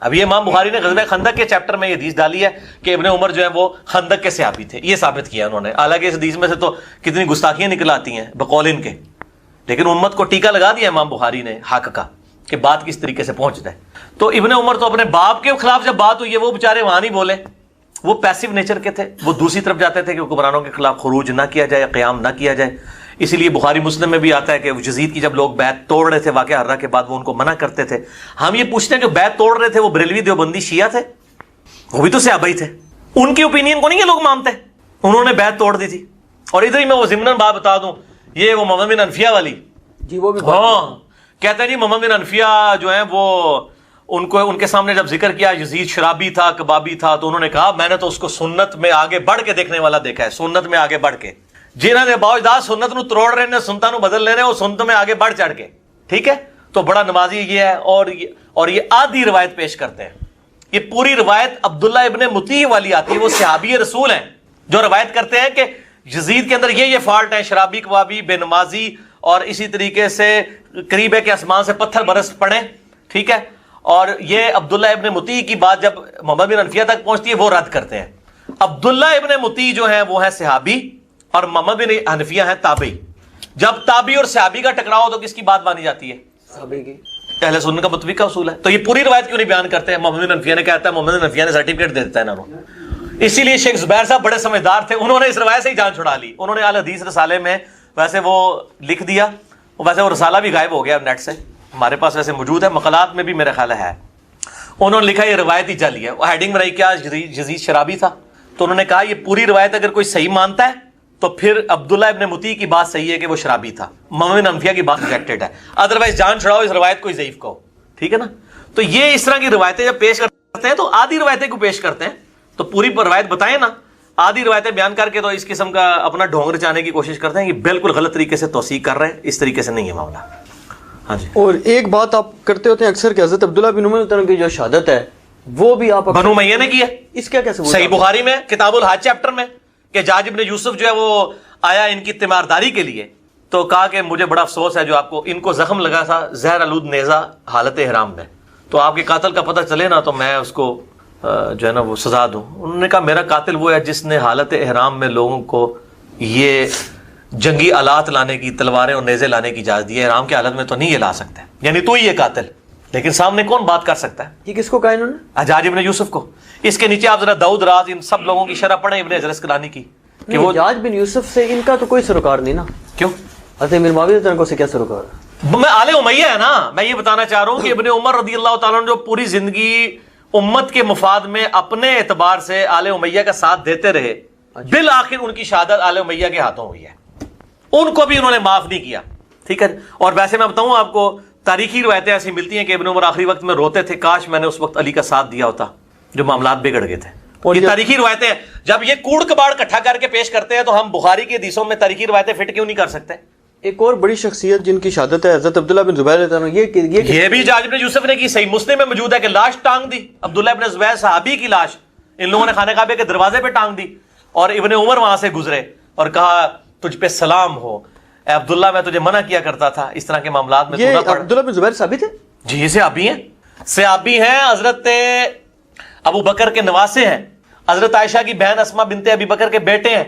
اب یہ امام بخاری نے غزوہ خندق کے چیپٹر میں یہ حدیث ڈالی ہے کہ ابن عمر جو ہے وہ خندق کے صحابی تھے, یہ ثابت کیا انہوں نے. حالانکہ اس حدیث میں سے تو کتنی گستاخیاں نکل آتی ہیں بقول ان کے, لیکن امت کو ٹیکا لگا دیا امام بخاری نے حق کا کہ بات کس طریقے سے پہنچتا ہے. تو ابن عمر تو اپنے باپ کے خلاف جب بات ہوئی ہے, وہ بےچارے وہاں نہیں بولے, وہ پیسو نیچر کے تھے, وہ دوسری طرف جاتے تھے کہ حکمرانوں کے خلاف خروج نہ کیا جائے, قیام نہ کیا جائے. اسی لیے بخاری مسلم میں بھی آتا ہے کہ یزید کی جب لوگ بیعت توڑ رہے تھے واقعہ حرہ کے بعد, وہ ان کو منع کرتے تھے. ہم یہ پوچھتے ہیں کہ بیعت توڑ رہے تھے وہ بریلوی دیوبندی شیعہ تھے؟ وہ بھی تو صحابہ ہی تھے. ان کی اوپینین کو نہیں یہ لوگ مانتے, انہوں نے بیعت توڑ دی تھی. اور ادھر ہی میں وہ ضمناً بات بتا دوں, یہ وہ محمد بن انفیہ والی, جی وہ بھی کہتے ہیں جی محمد بن انفیہ جو ہیں وہ ان کے سامنے جب ذکر کیا یزید شرابی تھا, کبابی تھا, تو انہوں نے کہا میں نے تو اس کو سنت میں آگے بڑھ کے دیکھنے والا دیکھا ہے, سنت میں آگے بڑھ کے. جنہوں نے باوجداد سنت نو تروڑ رہے ہیں, سنتا نو بدل رہے ہیں, وہ سنت میں آگے بڑھ چڑھ کے, ٹھیک ہے. تو بڑا نمازی یہ ہے, اور یہ آدھی روایت پیش کرتے ہیں. یہ پوری روایت عبداللہ ابن مطیع والی آتی ہے, وہ صحابی رسول ہیں جو روایت کرتے ہیں کہ یزید کے اندر یہ فالٹ ہیں, شرابی, کبابی, بے نمازی, اور اسی طریقے سے قریب ہے کہ آسمان سے پتھر برس پڑے, ٹھیک ہے. اور یہ عبداللہ ابن مطیع کی بات جب محمد بن انفیہ تک پہنچتی ہے وہ رد کرتے ہیں. عبداللہ ابن مطیع جو ہیں وہ ہے صحابی, اور محمد بن حنفیہ ہیں تابعی. جب تابعی اور صحابی کا ٹکراؤ تو کس کی بات مانی جاتی ہے؟ صحابی کی. اہل سنت کا متفق اصول ہے. تو یہ پوری روایت کیوں نہیں بیان کرتے ہیں؟ محمد بن حنفیہ نے کہتا ہے, محمد بن حنفیہ نے سرٹیفکیٹ دے دیتا ہے انہوں نے. اسی لیے شیخ زبیر صاحب بڑے سمجھدار تھے, انہوں نے اس روایت سے ہی جان چھڑا لی. انہوں نے اہل حدیث رسالے میں ویسے وہ لکھ دیا, ویسے وہ رسالہ بھی غائب ہو گیا نیٹ سے, ہمارے پاس ویسے موجود ہے, مقالات میں بھی میرا خیال ہے. انہوں نے لکھا یہ روایت ہی جعلی ہے. وہ ہیڈنگ میں رہی کیا یزید شرابی تھا, تو انہوں نے کہا یہ پوری روایت اگر کوئی صحیح مانتا ہے تو پھر عبداللہ ابن مطیع کی بات صحیح ہے کہ وہ شرابی تھا, محمد بن حنفیہ کی بات ریجیکٹڈ ہے. ادروائز جان چھڑاؤ اس روایت کو ضعیف کہو, ٹھیک ہے نا. تو یہ اس طرح کی روایتیں جب پیش کرتے ہیں تو آدھی روایتیں کو پیش کرتے ہیں, تو پوری روایت بتائیں نا, آدھی روایتیں بیان کر کے تو اس قسم کا اپنا ڈھونگ رچانے کی کوشش کرتے ہیں. یہ بالکل غلط طریقے سے توثیق کر رہے ہیں, اس طریقے سے نہیں ہے معاملہ. ہاں جی. اور ایک بات آپ کرتے ہوتے ہیں اکثر کہ حضرت عبداللہ بن عمر کی جو شہادت ہے وہ بھی آپ بنو امیہ نے کی ہے. اس کا کیا ثبوت؟ صحیح بخاری میں کتاب الحج چیپٹر میں کہ جاج ابن یوسف جو ہے وہ آیا ان کی تیمارداری کے لیے, تو کہا کہ مجھے بڑا افسوس ہے جو آپ کو, ان کو زخم لگا تھا زہر آلود نیزہ حالت احرام میں, تو آپ کے قاتل کا پتہ چلے نا تو میں اس کو جو ہے نا وہ سزا دوں. انہوں نے کہا میرا قاتل وہ ہے جس نے حالت احرام میں لوگوں کو یہ جنگی آلات لانے کی, تلواریں اور نیزے لانے کی اجازت دی ہے, احرام کی حالت میں تو نہیں یہ لا سکتے, یعنی تو ہی یہ قاتل. لیکن سامنے کون بات کر سکتا ہے؟ یہ کس کو کہا انہوں نے؟ حجاج ابن یوسف کو. اس کے نیچے آپ ذرا داؤد راز ان سب لوگوں کی شرح پڑھیں ابن حجر اسقلانی کی, کہ وہ حجاج بن یوسف سے ان کا تو کوئی سروکار نہیں نا. کیوں؟ حضرت امیر معاویہ کو سے کیا سروکار ہے؟ میں آل امیہ ہے نا, میں یہ بتانا چاہ رہا ہوں کہ ابن عمر رضی اللہ تعالیٰ عنہ جو پوری زندگی امت کے مفاد میں اپنے اعتبار سے آل امیہ کا ساتھ دیتے رہے, بالآخر ان کی شہادت آل امیہ کے ہاتھوں ہوئی ہے, ان کو بھی انہوں نے معاف نہیں کیا, ٹھیک ہے. اور ویسے میں بتاؤں آپ کو تاریخی روایتیں ایسی ملتی ہیں کہ ابن عمر آخری وقت میں روتے تھے, کاش میں نے اس وقت علی کا ساتھ دیا ہوتا, جو معاملات بگڑ گئے تھے. اور یہ تاریخی روایتیں جب یہ کوڑ کباڑ اکٹھا کر کے پیش کرتے ہیں تو ہم بخاری کی حدیثوں میں تاریخی روایتیں فٹ کیوں نہیں کر سکتے؟ ایک اور بڑی شخصیت جن کی شہادت ہے حضرت عبداللہ بن زبیر رضی اللہ عنہ, یہ بھی جاج بن یوسف نے کی. صحیح مسلم میں موجود ہے کہ لاش ٹانگ دی, عبداللہ بن زبیر صحابی کی لاش ان لوگوں نے خانہ کعبہ کے دروازے پہ ٹانگ دی, اور ابن عمر وہاں سے گزرے اور کہا تجھ پہ سلام ہو اے عبداللہ, میں تجھے منع کیا کرتا تھا اس طرح کے معاملات میں. یہ عبداللہ بن زبیر صحابی تھے؟ جی یہ صحابی ہیں, صحابی ہیں, حضرت ابو بکر کے نواسے ہیں, حضرت عائشہ کی بہن اسما بنت ابی بکر کے بیٹے ہیں,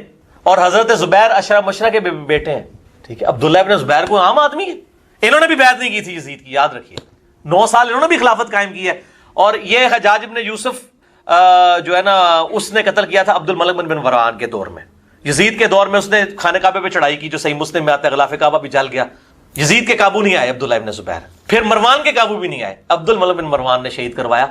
اور حضرت زبیر اشرا مشرا کے بیٹے ہیں, ٹھیک ہے. عبداللہ ابن زبیر کو عام آدمی ہے, انہوں نے بھی بیعت نہیں کی تھی یزید کی, یاد رکھیے. 9 سال انہوں نے بھی خلافت قائم کی ہے. اور یہ حجاج ابن یوسف جو ہے نا اس نے قتل کیا تھا عبد الملک بن مروان کے دور میں, یزید کے دور میں اس نے خانہ کعبہ پہ چڑھائی کی, جو صحیح مسلم میں آتا ہے, غلاف کعبہ بھی جل گیا. یزید کے قابو نہیں آئے عبداللہ ابن زبیر, پھر مروان کے قابو بھی نہیں آئے, عبد الملک بن مروان نے شہید کروایا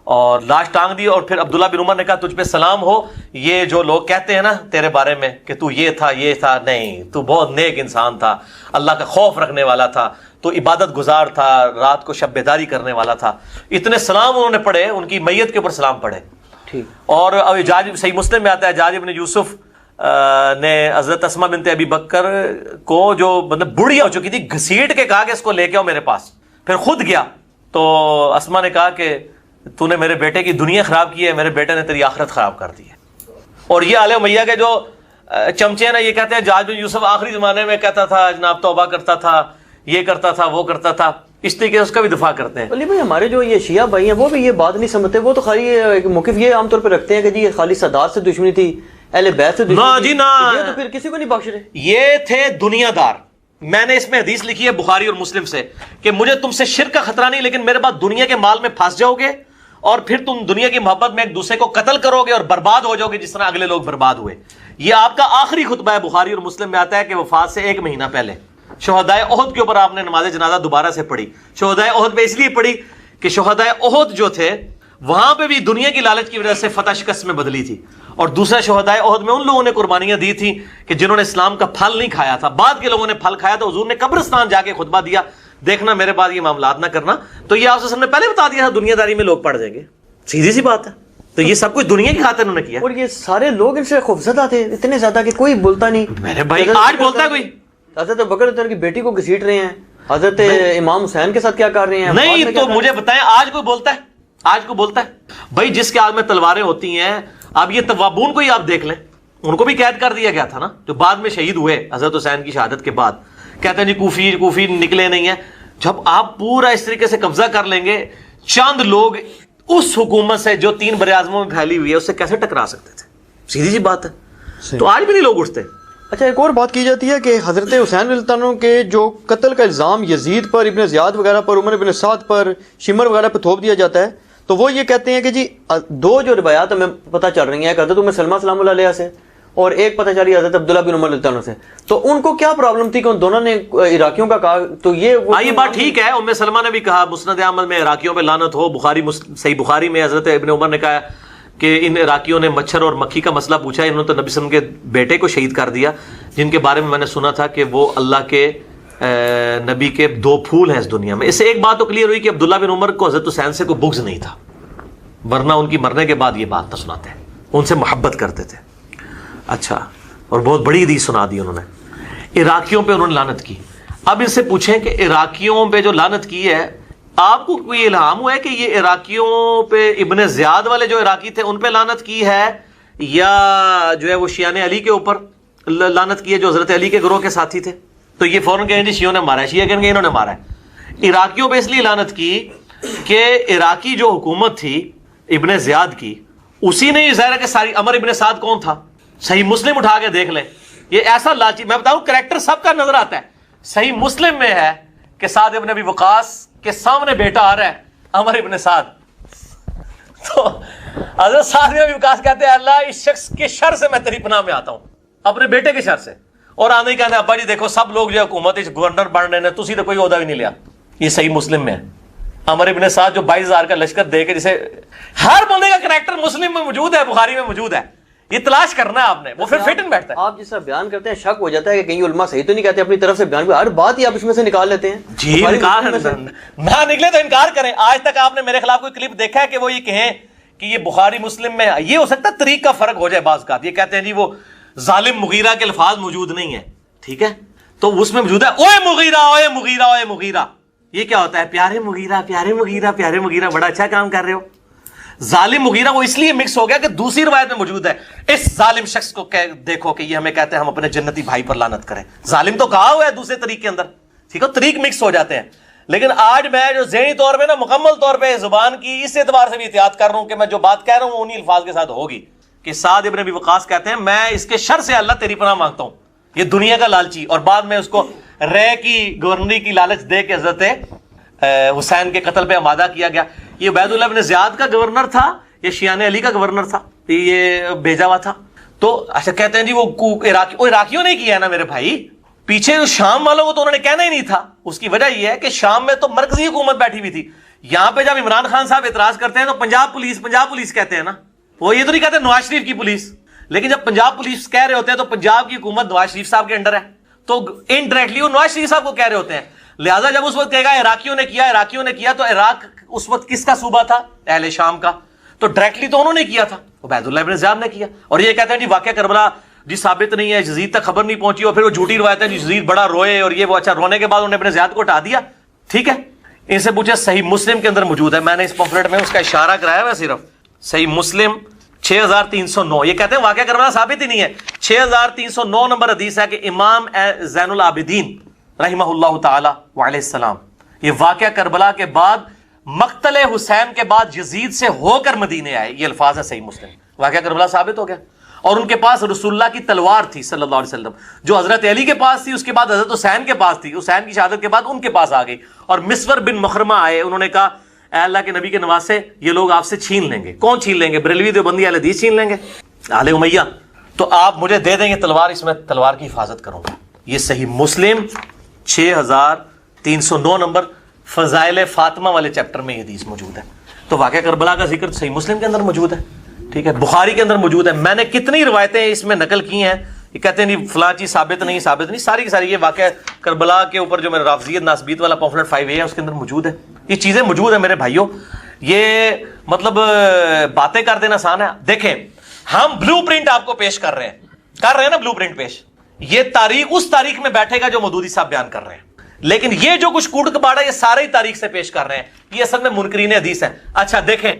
اور لاش ٹانگ دی. اور پھر عبداللہ بن عمر نے کہا تجھ پہ سلام ہو, یہ جو لوگ کہتے ہیں نا تیرے بارے میں کہ تو یہ تھا یہ تھا, نہیں, تو بہت نیک انسان تھا, اللہ کا خوف رکھنے والا تھا, تو عبادت گزار تھا, رات کو شب بیداری کرنے والا تھا. اتنے سلام انہوں نے پڑھے, ان کی میت کے اوپر سلام پڑھے. اور جاج صحیح مسلم میں آتا ہے جاج ابن یوسف نے حضرت اسما بنت ابی بکر کو, جو مطلب بڑھیا ہو چکی تھی, گھسیٹ کے کہا کہ اس کو لے کے آؤ میرے پاس. پھر خود گیا تو اسما نے کہا کہ تو نے میرے بیٹے کی دنیا خراب کی ہے, میرے بیٹے نے تیری آخرت خراب کر دی ہے. اور یہ آل امیہ کے جو چمچے ہیں نا, یہ کہتے ہیں جاج بن یوسف آخری زمانے میں کہتا تھا جناب توبہ کرتا تھا, یہ کرتا تھا, وہ کرتا تھا, اس طریقے سے اس کا بھی دفاع کرتے ہیں. علی بھائی ہمارے جو یہ شیعہ بھائی ہیں وہ بھی یہ بات نہیں سمجھتے, وہ تو خالی موقف یہ عام طور پہ رکھتے ہیں کہ جی یہ خالی سادات سے دشمنی تھی, اہل بیت سے دشمنی نا جی نا, یہ تو پھر کسی کو نہیں بخش رہے. یہ تھے دنیا دار. میں نے اس میں حدیث لکھی ہے بخاری اور مسلم سے کہ مجھے تم سے شرک کا خطرہ نہیں, لیکن میرے بعد دنیا کے مال میں پھنس جاؤ گے اور پھر تم دنیا کی محبت میں ایک دوسرے کو قتل کرو گے اور برباد ہو جاؤ گے جس طرح اگلے لوگ برباد ہوئے. یہ آپ کا آخری خطبہ ہے. بخاری اور مسلم میں آتا ہے کہ وفات سے 1 مہینہ پہلے شہدائے احد کے اوپر آپ نے نماز جنازہ دوبارہ سے پڑھی. شہدائے احد پہ اس لیے پڑھی کہ شہدائے احد جو تھے وہاں پہ بھی دنیا کی لالچ کی وجہ سے فتح شکست میں بدلی تھی, اور دوسرا شہدائے احد میں ان لوگوں نے قربانیاں دی تھیں کہ جنہوں نے اسلام کا پھل نہیں کھایا تھا. بعد کے لوگوں نے پھل کھایا. تو حضور نے قبرستان جا کے خطبہ دیا, دیکھنا میرے بعد یہ معاملات نہ کرنا. تو یہ آپ سے نے پہلے بتا دیا تھا دنیا داری میں لوگ پڑ جائیں گے, سیدھی سی بات ہے. تو یہ سب کچھ دنیا کی خاطر انہوں نے کیا. اور یہ سارے لوگ ان سے خوفزدہ تھے اتنے زیادہ کہ کوئی بولتا نہیں. میرے بھائی آج بولتا ہے کوئی؟ حضرت ابوبکر کی بیٹی کو گھسیٹ رہے ہیں, حضرت امام حسین کے ساتھ کیا کر رہے ہیں. نہیں تو مجھے بتائیں آج کوئی بولتا ہے؟ آج کوئی بولتا ہے؟ بھائی جس کے ہاتھ میں تلواریں ہوتی ہیں, اب یہ توابون کو ہی آپ دیکھ لیں, ان کو بھی قید کر دیا گیا تھا نا, جو بعد میں شہید ہوئے حضرت حسین کی شہادت کے بعد. کہتے ہیں جی کوفی نکلے نہیں ہیں. جب آپ پورا اس طریقے سے قبضہ کر لیں گے, چند لوگ اس حکومت سے جو 3 براعظموں میں پھیلی ہوئی ہے اس سے کیسے ٹکرا سکتے تھے؟ سیدھی سی بات ہے. تو آج بھی نہیں لوگ اٹھتے. اچھا ایک اور بات کی جاتی ہے کہ حضرت حسین رضی اللہ عنہ کے جو قتل کا الزام یزید پر, ابن زیاد وغیرہ پر, عمر بن سعد پر, شمر وغیرہ پہ تھوپ دیا جاتا ہے, تو وہ یہ کہتے ہیں کہ جی 2 جو روایات ہمیں پتہ چل رہی ہیں, ایک حضرت ام سلمہ سلام اللہ علیہ سے اور ایک پتہ چلی حضرت عبداللہ بن عمر رضی اللہ عنہ سے. تو ان کو کیا پرابلم تھی کہ ان دونوں نے عراقیوں کا کہا؟ تو یہ بات ٹھیک ہے. ام سلمہ نے بھی کہا مسند احمد میں عراقیوں پہ لعنت ہو. صحیح بخاری میں حضرت ابن عمر نے کہا کہ ان عراقیوں نے مچھر اور مکھی کا مسئلہ پوچھا, انہوں نے تو نبی صلی اللہ علیہ وسلم کے بیٹے کو شہید کر دیا, جن کے بارے میں نے سنا تھا کہ وہ اللہ کے نبی کے 2 پھول ہیں اس دنیا میں. اس سے ایک بات تو کلیئر ہوئی کہ عبداللہ بن عمر کو حضرت حسین سے کوئی بغض نہیں تھا, ورنہ ان کی مرنے کے بعد یہ بات نہ سناتے, ان سے محبت کرتے تھے. اچھا, اور بہت بڑی حدیث سنا دی انہوں نے. عراقیوں پہ انہوں نے لعنت کی. اب ان سے پوچھیں کہ عراقیوں پہ جو لعنت کی ہے, آپ کو کوئی الہام ہوا ہے کہ یہ عراقیوں پہ ابن زیاد والے جو عراقی تھے ان پہ لعنت کی ہے, یا جو ہے وہ شیعان علی کے اوپر لعنت کی ہے جو حضرت علی کے گروہ کے ساتھی تھے؟ تو یہ فوراً کہیں جی شیعوں نے مارا ہے, شیعہ کہیں گے انہوں نے مارا ہے. عراقیوں پہ اس لیے لعنت کی کہ عراقی جو حکومت تھی ابن زیاد کی, اسی نے یہ ظاہر ہے کہ ساری. عمر ابن سعد کون تھا؟ صحیح مسلم اٹھا کے دیکھ لیں. یہ ایسا لالچی, میں بتاؤں کریکٹر سب کا نظر آتا ہے. صحیح مسلم میں ہے کہ سعد ابن ابی وقاص کے سامنے بیٹا آ رہا ہے عمر ابن سعد, تو حضرت سعد ابن ابی وقاص کہتے ہیں اللہ اس شخص کے شر سے میں تیری پناہ میں آتا ہوں, اپنے بیٹے کے شر سے. اور آنے کہتے ہیں ابا جی دیکھو سب لوگ جو حکومت گورنر بن رہے ہیں, تسی تو کوئی عہدہ بھی نہیں لیا. یہ صحیح مسلم میں ہے. عمر ابن سعد جو 22,000 کا لشکر دے کے, جسے ہر بندے کا کریکٹر مسلم میں موجود ہے, بخاری میں موجود ہے, یہ تلاش کرنا ہے آپ نے, وہ پھر فٹ ان بیٹھتا ہے. آپ جس طرح بیان کرتے ہیں شک ہو جاتا ہے کہ کہیں علماء صحیح تو نہیں کہتے اپنی طرف سے بیان, ہر بات ہی آپ اس میں سے نکال لیتے ہیں. جی انکار نہ نکلے تو انکار کریں. آج تک آپ نے میرے خلاف کوئی کلپ دیکھا ہے کہ وہ یہ کہیں کہ یہ بخاری مسلم میں؟ یہ ہو سکتا ہے طریق کا فرق ہو جائے بعض کا. یہ کہتے ہیں جی وہ ظالم مغیرہ کے الفاظ موجود نہیں ہیں, ٹھیک ہے, تو اس میں موجود ہے اوے مغیرہ اوے مغیرہ اوے مغیرہ. یہ کیا ہوتا ہے؟ پیارے مغیرہ پیارے مغیرہ پیارے مغیرہ, بڑا اچھا کام کر رہے ہو. ظالم مغیرہ وہ اس لیے مکس ہو گیا کہ دوسری روایت میں موجود ہے اس ظالم شخص کو دیکھو کہ یہ ہمیں کہتے ہیں ہم اپنے جنتی بھائی پر لعنت کریں. ظالم تو کہا ہوا ہے دوسرے طریق کے اندر, ٹھیک ہے, طریق مکس ہو جاتے ہیں. لیکن آج میں جو ذہنی طور پہ نا مکمل طور پہ زبان کی اس اعتبار سے بھی احتیاط کر رہا ہوں کہ میں جو بات کہہ رہا ہوں انہی الفاظ کے ساتھ ہوگی کہ سعد ابن ابی وقاص کہتے ہیں میں اس کے شر سے اللہ تیری پناہ مانگتا ہوں. یہ دنیا کا لالچی, اور بعد میں اس کو رے کی گورنری کی لالچ دے کے حضرت حسین کے قتل پہ آمادہ کیا گیا. یہ عبید اللہ بن زیاد کا گورنر تھا, یہ شیعان علی کا گورنر تھا, یہ بھیجا ہوا تھا. تو اچھا کہتے ہیں جی وہ عراقیوں نے کیا ہے نا میرے بھائی. پیچھے شام والوں کو تو انہوں نے کہنا ہی نہیں تھا. اس کی وجہ یہ ہے کہ شام میں تو مرکزی حکومت بیٹھی ہوئی تھی. یہاں پہ جب عمران خان صاحب اعتراض کرتے ہیں تو پنجاب پولیس کہتے ہیں نا, وہ یہ تو نہیں کہتے نواز شریف کی پولیس. لیکن جب پنجاب پولیس کہہ رہے ہوتے ہیں تو پنجاب کی حکومت نواز شریف صاحب کے انڈر ہے, تو انڈائریکٹلی وہ نواز شریف صاحب کو کہہ رہے ہوتے ہیں. لہٰذا جب اس وقت کہے گا عراقیوں نے کیا تو عراق اس وقت کس کا صوبہ تھا؟ اہل شام کا. تو ڈائریکٹلی تو انہوں نے کیا تھا, عبید اللہ بن زیاد نے کیا. اور یہ کہتے ہیں جی واقعہ کربلا جی ثابت نہیں ہے, یزید تک خبر نہیں پہنچی, اور پھر وہ جھوٹی روایت ہے یزید بڑا روئے اور یہ وہ. اچھا رونے کے بعد انہوں نے ابن زیاد کو ہٹا دیا, ٹھیک ہے. ان سے پوچھا صحیح مسلم کے اندر موجود ہے, میں نے اس پمفلٹ میں اس کا اشارہ کرایا ہوا صرف. صحیح مسلم 6309, یہ کہتے ہیں واقعہ کربلا ثابت ہی نہیں ہے. 6309 نمبر حدیث ہے کہ امام زین العابدین رحمہ اللہ تعالی وعلیہ السلام یہ واقعہ کربلا کے بعد مقتل حسین کے بعد یزید سے ہو کر مدینے آئے. یہ الفاظ ہے صحیح مسلم. واقعہ کربلا ثابت ہو گیا. اور ان کے پاس رسول اللہ کی تلوار تھی صلی اللہ علیہ وسلم, جو حضرت علی کے پاس تھی, اس کے بعد حضرت حسین کے پاس تھی, حسین کی شہادت کے بعد ان کے پاس آ گئی. اور مسور بن مخرمہ آئے, انہوں نے کہا اے اللہ کے نبی کے نواسے یہ لوگ آپ سے چھین لیں گے. کون چھین لیں گے؟ بریلوی دیوبندی اہل حدیث چھین لیں گے, آل امیہ. تو آپ مجھے دے دیں گے تلوار, اس میں تلوار کی حفاظت کروں گا. یہ صحیح مسلم 6309 نمبر فضائل فاطمہ والے چیپٹر میں یہ حدیث موجود ہے. تو واقعہ کربلا کا ذکر صحیح مسلم کے اندر موجود ہے, ٹھیک ہے, بخاری کے اندر موجود ہے. میں نے کتنی روایتیں اس میں نقل کی ہیں, یہ کہتے ہیں نہیں فلاں چیز ثابت نہیں, ساری کی ساری یہ واقعہ کربلا کے اوپر جو میرا رافضیت ناسبیت والا پامفلٹ 5A ہے اس کے اندر موجود ہے. یہ چیزیں موجود ہیں میرے بھائیوں. یہ مطلب باتیں کر دینا آسان ہے. دیکھیں ہم بلو پرنٹ آپ کو پیش کر رہے ہیں نا, بلو پرنٹ پیش. یہ تاریخ اس تاریخ میں بیٹھے گا جو مودودی صاحب بیان کر رہے ہیں, لیکن یہ جو کچھ کوٹ کباڑا یہ سارے ہی تاریخ سے پیش کر رہے ہیں. یہ اصل میں منکرین حدیث ہیں. اچھا دیکھیں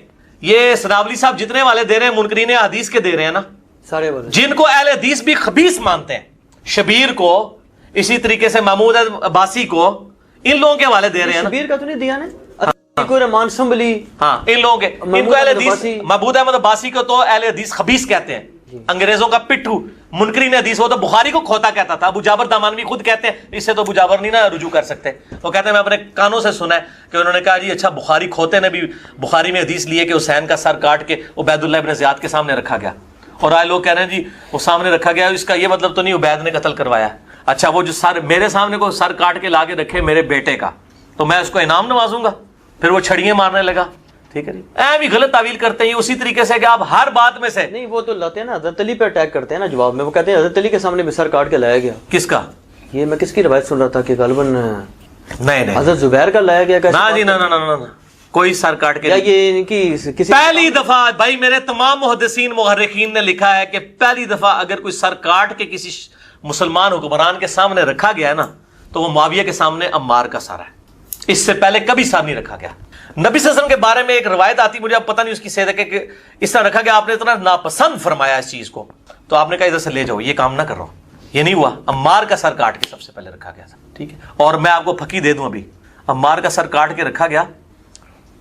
یہ سنابلی صاحب جتنے والے دے رہے ہیں منکرین حدیث کے دے رہے ہیں نا, سارے جن کو اہل حدیث بھی خبیث مانتے ہیں. شبیر کو, اسی طریقے سے محمود عباسی کو, ان لوگوں کے حوالے دے رہے ہیں نا. شبیر کا تو نہیں دیا نا, کوئی رحمان سنبلی, ہاں ان لوگوں کے, ان کو اہل حدیث محمود احمد عباسی کو تو اہل حدیث خبیث کہتے ہیں, انگریزوں کا پٹھو. منکرین حدیث وہ تو بخاری کو کھوتا کہتا تھا. ابو جابر دامانوی خود کہتے ہیں, اس سے تو ابو جابر نہیں نا رجوع کر سکتے, وہ کہتے ہیں میں اپنے کانوں سے سنا ہے کہ انہوں نے کہا جی اچھا بخاری کھوتے نے بھی بخاری میں حدیث لیے کہ حسین کا سر کاٹ کے عبید اللہ ابن زیاد کے سامنے رکھا گیا, اور آئے لوگ کہہ رہے ہیں جی وہ سامنے رکھا گیا, اس کا یہ مطلب تو نہیں عبید نے قتل کروایا. اچھا وہ جو سر میرے سامنے کو سر کاٹ کے لا کے رکھے میرے بیٹے کا, تو میں اس کو انعام نوازوں گا؟ پھر وہ چھڑیاں مارنے لگا. ٹھیک ہے جی, بھی غلط تعویل کرتے ہیں. اسی طریقے سے کہ آپ ہر بات میں سے نہیں, وہ تو لاتے ہیں نا حضرت علی پہ اٹیک کرتے ہیں نا جواب میں. وہ کہتے ہیں حضرت علی کے سامنے بھی سر کاٹ کے لایا گیا. کس کا؟ یہ میں کس کی روایت سن رہا تھا کہ غالباً نہیں حضرت زبیر کا لایا گیا. نا جی نا, کوئی سر کاٹ کے یہ ان کی کسی پہلی دفعہ بھائی میرے تمام محدثین محرخین نے لکھا ہے کہ پہلی دفعہ اگر کوئی سر کاٹ کے کسی مسلمان حکمران کے سامنے رکھا گیا ہے نا, تو وہ معاویہ کے سامنے عمار کا سر ہے. اس سے پہلے کبھی سر نہیں رکھا گیا. نبی صلی اللہ علیہ وسلم کے بارے میں ایک روایت آتی, مجھے اب پتہ نہیں اس کی صحت ہے, کہ اس طرح رکھا گیا آپ نے اتنا ناپسند فرمایا اس چیز کو, تو آپ نے کہا ادھر سے لے جاؤ, یہ کام نہ کر رہا ہوں. یہ نہیں ہوا. عمار کا سر کاٹ کے سب سے پہلے رکھا گیا تھا. ٹھیک ہے, اور میں آپ کو پھکی دے دوں, ابھی عمار کا سر کاٹ کے رکھا گیا,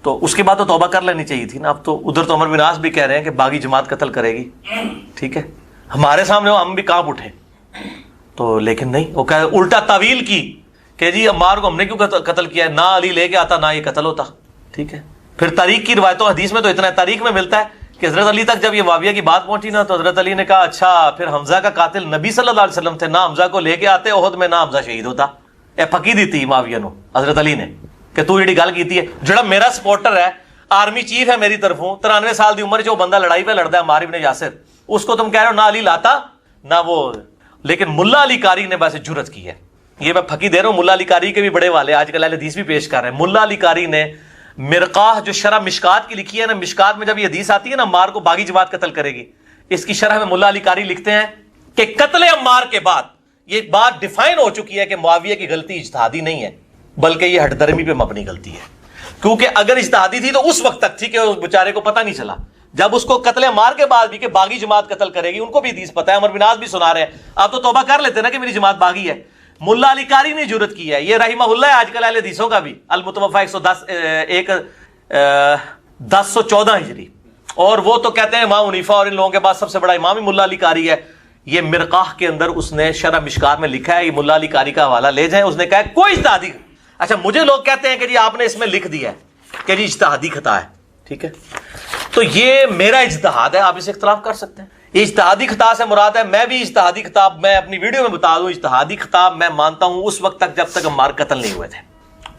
تو اس کے بعد تو توبہ کر لینی چاہیے تھی نا. اب تو ادھر تو عمر بن عاص بھی کہہ رہے ہیں کہ باغی جماعت قتل کرے گی. ٹھیک ہے, ہمارے سامنے ہم بھی کانپ اٹھے, تو لیکن نہیں, وہ کہ الٹا تعویل کی کہ جی عمار کو ہم نے کیوں قتل کیا ہے, نہ علی لے کے آتا نہ یہ قتل ہوتا. ٹھیک ہے, پھر تاریخ کی روایتوں حدیث میں تو اتنا ہے, تاریخ میں ملتا ہے کہ حضرت علی تک جب یہ معاویہ کی بات پہنچی نا, تو حضرت علی نے کہا اچھا پھر حمزہ کا قاتل نبی صلی اللہ علیہ وسلم تھے, نہ حمزہ کو لے کے آتے احد میں, نہ حمزہ شہید ہوتا. اے پھکی دی تھی معاویہ نو حضرت علی نے کہ تو یہ گل کیتی ہے. جڑا میرا سپورٹر ہے, آرمی چیف ہے میری طرفوں, 93 سال دی عمر جو بندہ لڑائی پہ لڑتا ہے عمار ابن یاسر, اس کو تم کہہ رہے ہو نہ علی لاتا نہ وہ. لیکن ملا علی قاری نے بس جرت کی ہے. یہ میں پھکی دے رہا ہوں, ملا علی قاری کے بھی بڑے والے آج کل اہل حدیث بھی پیش کر رہے ہیں. ملا علی قاری نے مرقاہ جو شرح مشکات کی لکھی ہے نا, مشکات میں جب یہ حدیث آتی ہے نا عمار کو باغی جماعت قتل کرے گی, اس کی شرح میں ملا علی قاری لکھتے ہیں کہ قتل عمار کے بعد یہ بات ڈیفائن ہو چکی ہے کہ معاویہ کی غلطی اجتہادی نہیں ہے بلکہ یہ ہٹ درمی پہ مبنی غلطی ہے. کیونکہ اگر اجتہادی تھی تو اس وقت تک تھی کہ اس بیچارے کو پتہ نہیں چلا. جب اس کو قتل عمار کے بعد بھی کہ باغی جماعت قتل کرے گی, ان کو بھی حدیث پتہ ہے, عمر بن عاص بھی سنا رہے ہیں, آپ تو توبہ کر لیتے نا کہ میری جماعت باغی ہے. ملا علی قاری نے جرت کی ہے. یہ رحمہ اللہ ہے آج کل اہل حدیثوں کا بھی, المتوفا 1014 ہجری, اور وہ تو کہتے ہیں امام حنیفہ اور ان لوگوں کے بعد سب سے بڑا امام ہی ملا علی قاری ہے. یہ مرقاہ کے اندر اس نے شرح مشکات میں لکھا ہے, یہ ملا علی قاری کا حوالہ لے جائیں. اس نے کہا کوئی اجتہادی. اچھا مجھے لوگ کہتے ہیں کہ جی آپ نے اس میں لکھ دیا ہے کہ جی اجتہادی خطا ہے. ٹھیک ہے, تو یہ میرا اجتہاد ہے, آپ اسے اختلاف کر سکتے ہیں. اجتہادی خطا سے مراد ہے, میں بھی اجتہادی خطاب میں اپنی ویڈیو میں بتا دوں, اجتہادی خطاب میں مانتا ہوں اس وقت تک جب تک عمار قتل نہیں ہوئے تھے.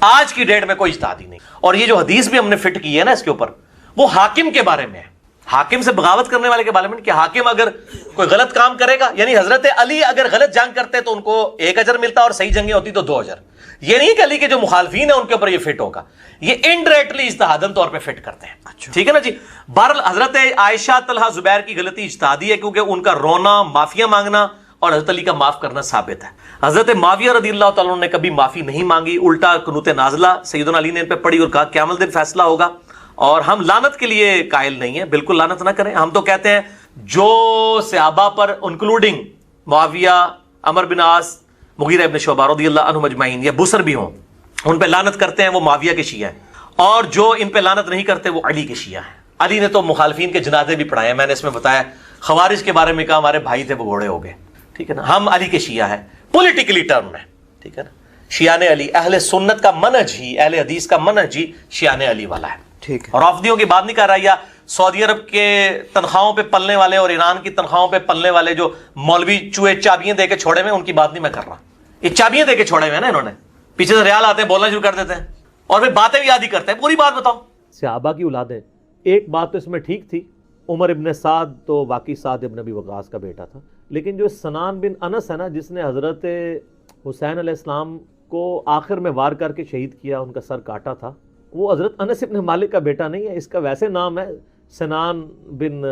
آج کی ڈیٹ میں کوئی اجتہادی نہیں. اور یہ جو حدیث بھی ہم نے فٹ کی ہے نا اس کے اوپر, وہ حاکم کے بارے میں ہے, حاکم سے بغاوت کرنے والے کے بارے میں, کہ حاکم اگر کوئی غلط کام کرے گا, یعنی حضرت علی اگر غلط جنگ کرتے تو ان کو 1 اجر ملتا اور صحیح جنگیں ہوتی تو 2 اجر. یہ نہیں کہ علی کے جو مخالفین ہیں ان کے اوپر یہ فٹ ہوگا, یہ انڈائریکٹلی اجتہادن طور پہ فٹ کرتے ہیں. ٹھیک ہے نا جی. بہرحال حضرت عائشہ طلحہ زبیر کی غلطی اجتہادی ہے, کیونکہ ان کا رونا, معافیاں مانگنا اور حضرت علی کا معاف کرنا ثابت ہے. حضرت معاویہ رضی اللہ تعالیٰ عنہ نے کبھی معافی نہیں مانگی, الٹا قنوت نازلہ سیدنا علی نے ان پہ پڑھی اور کہا قیامت دن فیصلہ ہوگا. اور ہم لعنت کے لیے قائل نہیں ہیں, بالکل لعنت نہ کریں. ہم تو کہتے ہیں جو صحابہ پر انکلوڈنگ معاویہ, عمر بن عاص, مغیرہ ابن شعبہ رضی اللہ عنہم اجمعین, یا بصر بھی ہوں, ان پہ لعنت کرتے ہیں وہ معاویہ کے شیعہ ہیں, اور جو ان پہ لعنت نہیں کرتے وہ علی کے شیعہ ہیں. علی نے تو مخالفین کے جنازے بھی پڑھائے ہیں, میں نے اس میں بتایا. خوارج کے بارے میں کہا ہمارے بھائی تھے وہ گھوڑے ہو گئے. ٹھیک ہے نا, ہم علی کے شیعہ ہیں پولیٹیکلی ٹرم میں. ٹھیک ہے نا, شیعان علی, اہل سنت کا منہج ہی, اہل حدیث کا منہج ہی شیعان علی والا ہے. ٹھیک ہے. اور رافضیوں کی بات نہیں کر رہا, یا سعودی عرب کے تنخواہوں پہ پلنے والے اور ایران کی تنخواہوں پہ پلنے والے جو مولوی چوہے چابیاں دے کے چھوڑے ہوئے, ان کی بات نہیں میں کر رہا. یہ چابیاں دے کے چھوڑے ہوئے ہیں نا انہوں نے, پیچھے سے ریال آتے ہیں بولنا شروع کر دیتے ہیں اور پھر باتیں بھی یاد ہی کرتے ہیں. پوری بات بتاؤ. صحابہ کی اولادیں, ایک بات تو اس میں ٹھیک تھی, عمر ابن سعد تو واقعی سعد ابن ابی وقاص کا بیٹا تھا, لیکن جو سنان بن انس ہے نا, جس نے حضرت حسین علیہ السلام کو آخر میں وار کر کے شہید کیا, ان کا سر کاٹا تھا, وہ حضرت انس ابن مالک کا بیٹا نہیں ہے. اس کا ویسے نام ہے سنان بن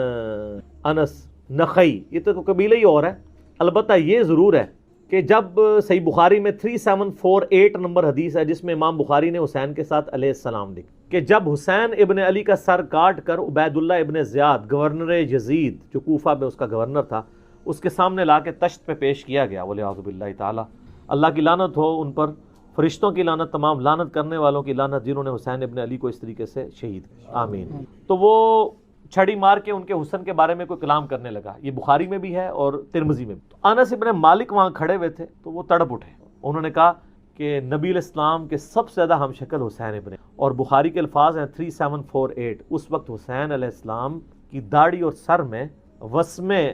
انس نخعی, یہ تو قبیلہ ہی اور ہے. البتہ یہ ضرور ہے کہ جب صحیح بخاری میں 3748 نمبر حدیث ہے, جس میں امام بخاری نے حسین کے ساتھ علیہ السلام لکھا کہ جب حسین ابن علی کا سر کاٹ کر عبید اللہ ابن زیاد گورنر یزید, جو کوفہ میں اس کا گورنر تھا, اس کے سامنے لا کے تشت پہ پیش کیا گیا, ولیعوذ باللہ تعالی, اللہ کی لعنت ہو ان پر, فرشتوں کی لعنت, تمام لعنت کرنے والوں کی لعنت جنہوں نے حسین ابن علی کو اس طریقے سے شہید کیا, آمین. تو وہ چھڑی مار کے ان کے حسن کے بارے میں کوئی کلام کرنے لگا. یہ بخاری میں بھی ہے اور ترمذی میں بھی. تو انس ابن مالک وہاں کھڑے ہوئے تھے, تو وہ تڑپ اٹھے. انہوں نے کہا کہ نبی علیہ السلام کے سب سے زیادہ ہم شکل حسین ابن, اور بخاری کے الفاظ ہیں 3748, اس وقت حسین علیہ السلام کی داڑھی اور سر میں وسمے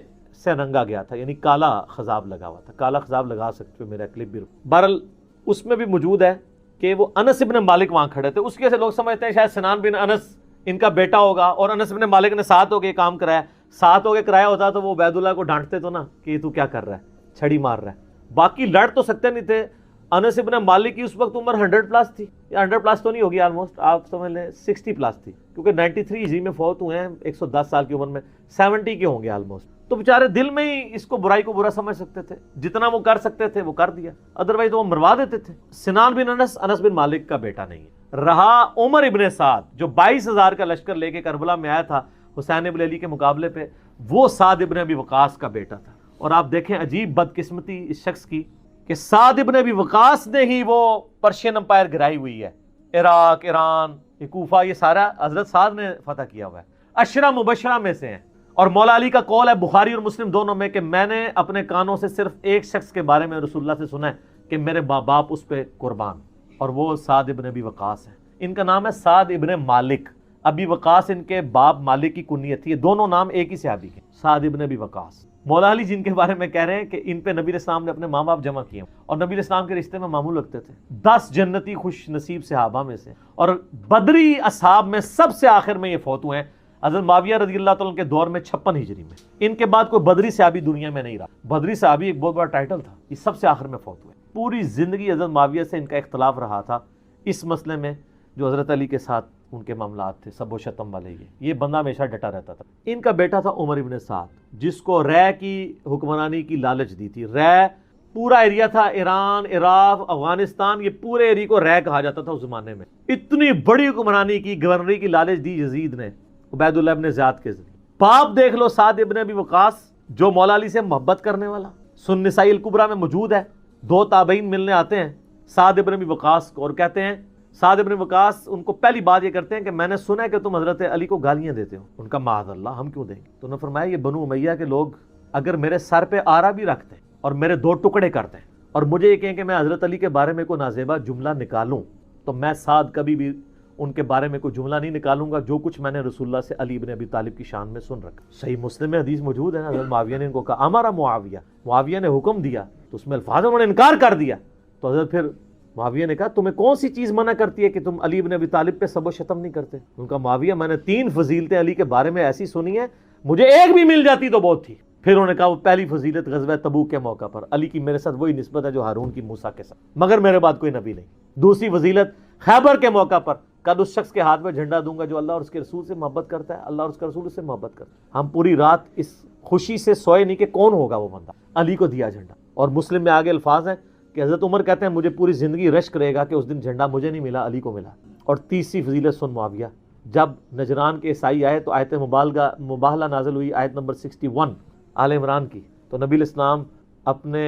سے رنگا گیا تھا, یعنی کالا خضاب لگا ہوا تھا. کالا خضاب لگا سکتے ہو, میرا کلپ بھی. بہرحال اس میں بھی موجود ہے کہ وہ انس ابن مالک وہاں کھڑے تھے. اس کی وجہ سے لوگ سمجھتے ہیں شاید سنان بن انس ان کا بیٹا ہوگا, اور انس ابن مالک نے ساتھ ہو کے کام کرایا. ساتھ ہو کے کرایا ہوتا تو وہ عبید اللہ کو ڈانٹتے تو نا کہ تو کیا کر رہا ہے, چھڑی مار رہا ہے. باقی لڑ تو سکتے نہیں تھے. انس ابن مالک کی اس وقت عمر 100 پلس تھی, یا 100 پلس تو نہیں ہوگی, آلموسٹ آپ سمجھ لیں 60 پلس تھی, کیونکہ 93 ہجری میں فوت ہوئے ہیں, 110 سال کی عمر میں 70 کے ہوں گے آلموسٹ. تو بیچارے دل میں ہی اس کو برائی کو برا سمجھ سکتے تھے, جتنا وہ کر سکتے تھے وہ کر دیا, ادروائز تو وہ مروا دیتے تھے. سنان بن انس انس بن مالک کا بیٹا نہیں ہے. رہا عمر ابن سعد, جو 22,000 کا لشکر لے کے کربلا میں آیا تھا حسین ابن علی کے مقابلے پہ, وہ سعد ابن ابی وقاص کا بیٹا تھا. اور آپ دیکھیں عجیب بدقسمتی اس شخص کی کہ سعد ابن ابی وقاص نے ہی وہ پرشین امپائر گرائی ہوئی ہے, عراق, ایران, کوفہ, یہ سارا حضرت سعد نے فتح کیا ہوا ہے. عشرہ مبشرہ میں سے ہیں. اور مولا علی کا قول ہے بخاری اور مسلم دونوں میں کہ میں نے اپنے کانوں سے صرف ایک شخص کے بارے میں رسول اللہ سے سنا ہے کہ میرے باپ اس پہ قربان, اور وہ سعد ابن ابی وقاص ہے. ان کا نام ہے سعد ابن مالک, ابی وقاص ان کے باپ مالک کی کنیت تھی. یہ دونوں نام ایک ہی صحابی کے, سعد ابن ابی وقاص. مولا علی جن کے بارے میں کہہ رہے ہیں کہ ان پہ نبی علیہ السلام نے اپنے ماں باپ جمع کیے, اور نبی علیہ السلام کے رشتے میں معمول رکھتے تھے. 10 جنتی خوش نصیب صحابہ میں سے, اور بدری اصحاب میں سب سے آخر میں یہ فوت ہوئے ہیں حضرت معاویہ رضی اللہ تعالیٰ کے دور میں 56 ہجری میں. ان کے بعد کوئی بدری صحابی دنیا میں نہیں رہا. بدری صحابی ایک بہت بڑا ٹائٹل تھا, یہ سب سے آخر میں فوت ہوئے. پوری زندگی حضرت معاویہ سے ان کا اختلاف رہا تھا اس مسئلے میں, جو حضرت علی کے ساتھ ان کے معاملات تھے سب و شتم والے. یہ بندہ ہمیشہ ڈٹا رہتا تھا. ان کا بیٹا تھا عمر ابن سعد, جس کو رے کی حکمرانی کی لالچ دی تھی. رے پورا ایریا تھا, ایران, عراق, افغانستان, یہ پورے ایریا کو رے کہا جاتا تھا اس زمانے میں. اتنی بڑی حکمرانی کی, گورنری کی لالچ دی یزید نے عبید اللہ ابن زیاد کے ذریعے. باپ دیکھ لو سعد ابن ابی وقاص, جو مولا علی سے محبت کرنے والا, سن نسائی الکبریٰ میں موجود ہے. 2 تابعین ملنے آتے ہیں سعد ابن ابی وقاص کو, اور کہتے ہیں, سعد ابن وقاص ان کو پہلی بات یہ کرتے ہیں کہ میں نے سنا ہے کہ تم حضرت علی کو گالیاں دیتے ہو. ان کا معاذ اللہ, ہم کیوں دیں گے؟ تو انہوں نے فرمایا یہ بنو امیہ کے لوگ اگر میرے سر پہ آرا بھی رکھتے ہیں اور میرے 2 ٹکڑے کرتے ہیں اور مجھے یہ کہیں کہ میں حضرت علی کے بارے میں کوئی نازیبا جملہ نکالوں, تو میں سعد کبھی بھی ان کے بارے میں کوئی جملہ نہیں نکالوں گا جو کچھ میں نے رسول اللہ سے علی بن ابی طالب کی شان میں سن رکھا. صحیح مسلم میں حدیث موجود ہے نا, حضرت معاویہ نے ان کو کہا ہمارا معاویہ نے حکم دیا, تو اس میں الفاظ انہوں نے انکار کر دیا. تو حضرت پھر معاویہ نے کہا تمہیں کون سی چیز منع کرتی ہے کہ تم علی بن ابی طالب پہ سب و شتم نہیں کرتے؟ ان کا معاویہ میں نے 3 فضیلتیں علی کے بارے میں ایسی سنی ہیں, مجھے ایک بھی مل جاتی تو بہت تھی. پھر انہوں نے کہا وہ پہلی فضیلت غزوہ تبوک کے موقع پر علی کی میرے ساتھ وہی نسبت ہے جو ہارون کی موسیٰ کے ساتھ, مگر میرے بعد کوئی نبی نہیں. دوسری فضیلت خیبر کے موقع پر, کل اس شخص کے ہاتھ میں جھنڈا دوں گا جو اللہ اور اس کے رسول سے محبت کرتا ہے, اللہ اور اس کا رسول اس سے محبت کرتا ہے. ہم پوری رات اس خوشی سے سوئے نہیں کہ کون ہوگا وہ بندہ, علی کو دیا جھنڈا. اور مسلم میں آگے الفاظ ہیں کہ حضرت عمر کہتے ہیں مجھے پوری زندگی رشک رہے گا کہ اس دن جھنڈا مجھے نہیں ملا, علی کو ملا. اور تیسری فضیلت سن معاویہ, جب نجران کے عیسائی آئے تو آیت مباہلہ نازل ہوئی, آیت نمبر 61 آل عمران کی. تو نبی علیہ السلام اپنے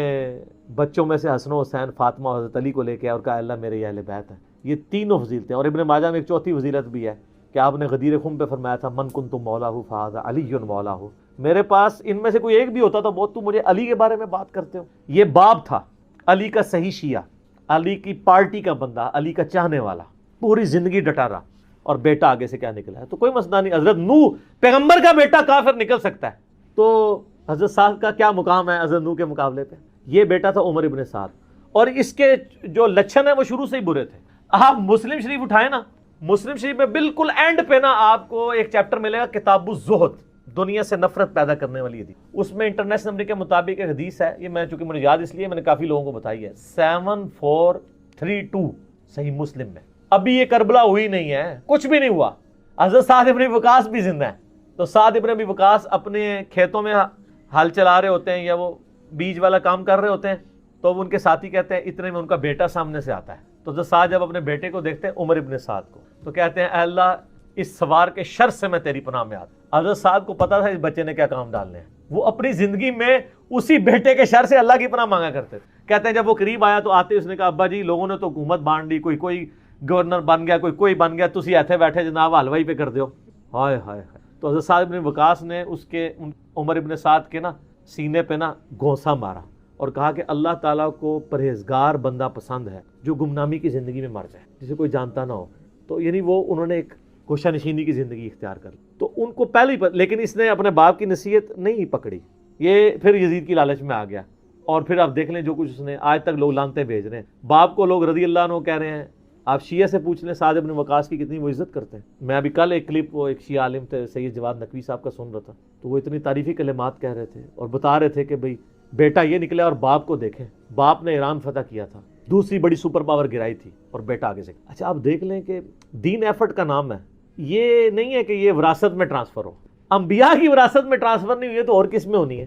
بچوں میں سے حسن و حسین, فاطمہ اور حضرت علی کو لے کے اور کہا اللہ میرے یہ اہل بیت ہیں. یہ تینوں فضیلتیں. اور ابن ماجہ میں ایک چوتھی فضیلت بھی ہے کہ آپ نے غدیر خم پہ فرمایا تھا من کنتم مولاہ فہذا علی مولاہ, میرے پاس ان میں سے کوئی ایک بھی ہوتا تو بہت تم مجھے علی کے بارے میں بات کرتے ہو. یہ باپ تھا علی کا صحیح شیعہ, علی کی پارٹی کا بندہ, علی کا چاہنے والا, پوری زندگی ڈٹا رہا. اور بیٹا آگے سے کیا نکلا ہے. تو کوئی مسئلہ نہیں, حضرت نوح پیغمبر کا بیٹا کافر نکل سکتا ہے. تو حضرت سعد کا کیا مقام ہے حضرت نوح کے مقابلے پہ؟ یہ بیٹا تھا عمر ابن سعد, اور اس کے جو لچھن ہیں وہ شروع سے ہی برے تھے. آپ مسلم شریف اٹھائیں نا, مسلم شریف میں بالکل اینڈ پہ نا آپ کو ایک چیپٹر ملے گا کتاب الزہد, دنیا سے نفرت پیدا کرنے والی حدیث. اس میں انٹرنیشنل نمبر کے مطابق ایک حدیث ہے, یہ میں چونکہ مجھے یاد اس لیے میں نے کافی لوگوں کو بتائی ہے, 7432 صحیح مسلم میں. ابھی یہ کربلا ہوئی نہیں ہے, کچھ بھی نہیں ہوا, حضرت سعد ابن وقاص بھی زندہ ہیں. تو سعد ابن ابی وقاص اپنے کھیتوں میں ہل چلا رہے ہوتے ہیں یا وہ بیج والا کام کر رہے ہوتے ہیں, تو ان کے ساتھی کہتے ہیں اتنے میں ان کا بیٹا سامنے سے آتا ہے. تو حضرت سعد جب اپنے بیٹے کو دیکھتے ہیں عمر ابن سعد کو, تو کہتے ہیں اے اللہ اس سوار کے شر سے میں تیری پناہ میں آتا. حضرت سعد کو پتا تھا اس بچے نے کیا کام ڈالنے ہیں, وہ اپنی زندگی میں اسی بیٹے کے شر سے اللہ کی پناہ مانگا کرتے تھے. کہتے ہیں جب وہ قریب آیا تو آتے اس نے کہا ابا جی لوگوں نے تو حکومت بانٹ لی, کوئی گورنر بن گیا, کوئی بن گیا, تسی ایتھے بیٹھے جناب حلوائی پہ کر دیو. ہائے ہائے ہائے. تو حضرت سعد ابن وقاص نے اس کے عمر ابن سعد کے نا سینے پہ نا گھونسا مارا اور کہا کہ اللہ تعالیٰ کو پرہیزگار بندہ پسند ہے جو گمنامی کی زندگی میں مر جائے, جسے کوئی جانتا نہ ہو. تو یعنی وہ انہوں نے ایک گوشہ نشینی کی زندگی اختیار کر لی. تو ان کو پہلے ہی لیکن اس نے اپنے باپ کی نصیحت نہیں پکڑی, یہ پھر یزید کی لالچ میں آ گیا. اور پھر آپ دیکھ لیں جو کچھ اس نے, آج تک لوگ لانتے بھیج رہے ہیں. باپ کو لوگ رضی اللہ عنہ کہہ رہے ہیں, آپ شیعہ سے پوچھ لیں سعد ابن وقاص کی کتنی وہ عزت کرتے ہیں. میں ابھی کل ایک کلپ وہ ایک شیعہ عالم تھے سید جواد نقوی صاحب کا سن رہا تھا, تو وہ اتنی تعریفی کلمات کہہ رہے تھے اور بتا رہے تھے کہ بھئی بیٹا یہ نکلا اور باپ کو دیکھیں, باپ نے ایران فتح کیا تھا, دوسری بڑی سپر پاور گرائی تھی اور بیٹا آگے سے. اچھا آپ دیکھ لیں کہ دین ایفرٹ کا نام ہے, یہ نہیں ہے کہ یہ وراثت میں ٹرانسفر ہو. انبیاء کی وراثت میں ٹرانسفر نہیں ہوئی ہے تو اور کس میں ہونی ہے؟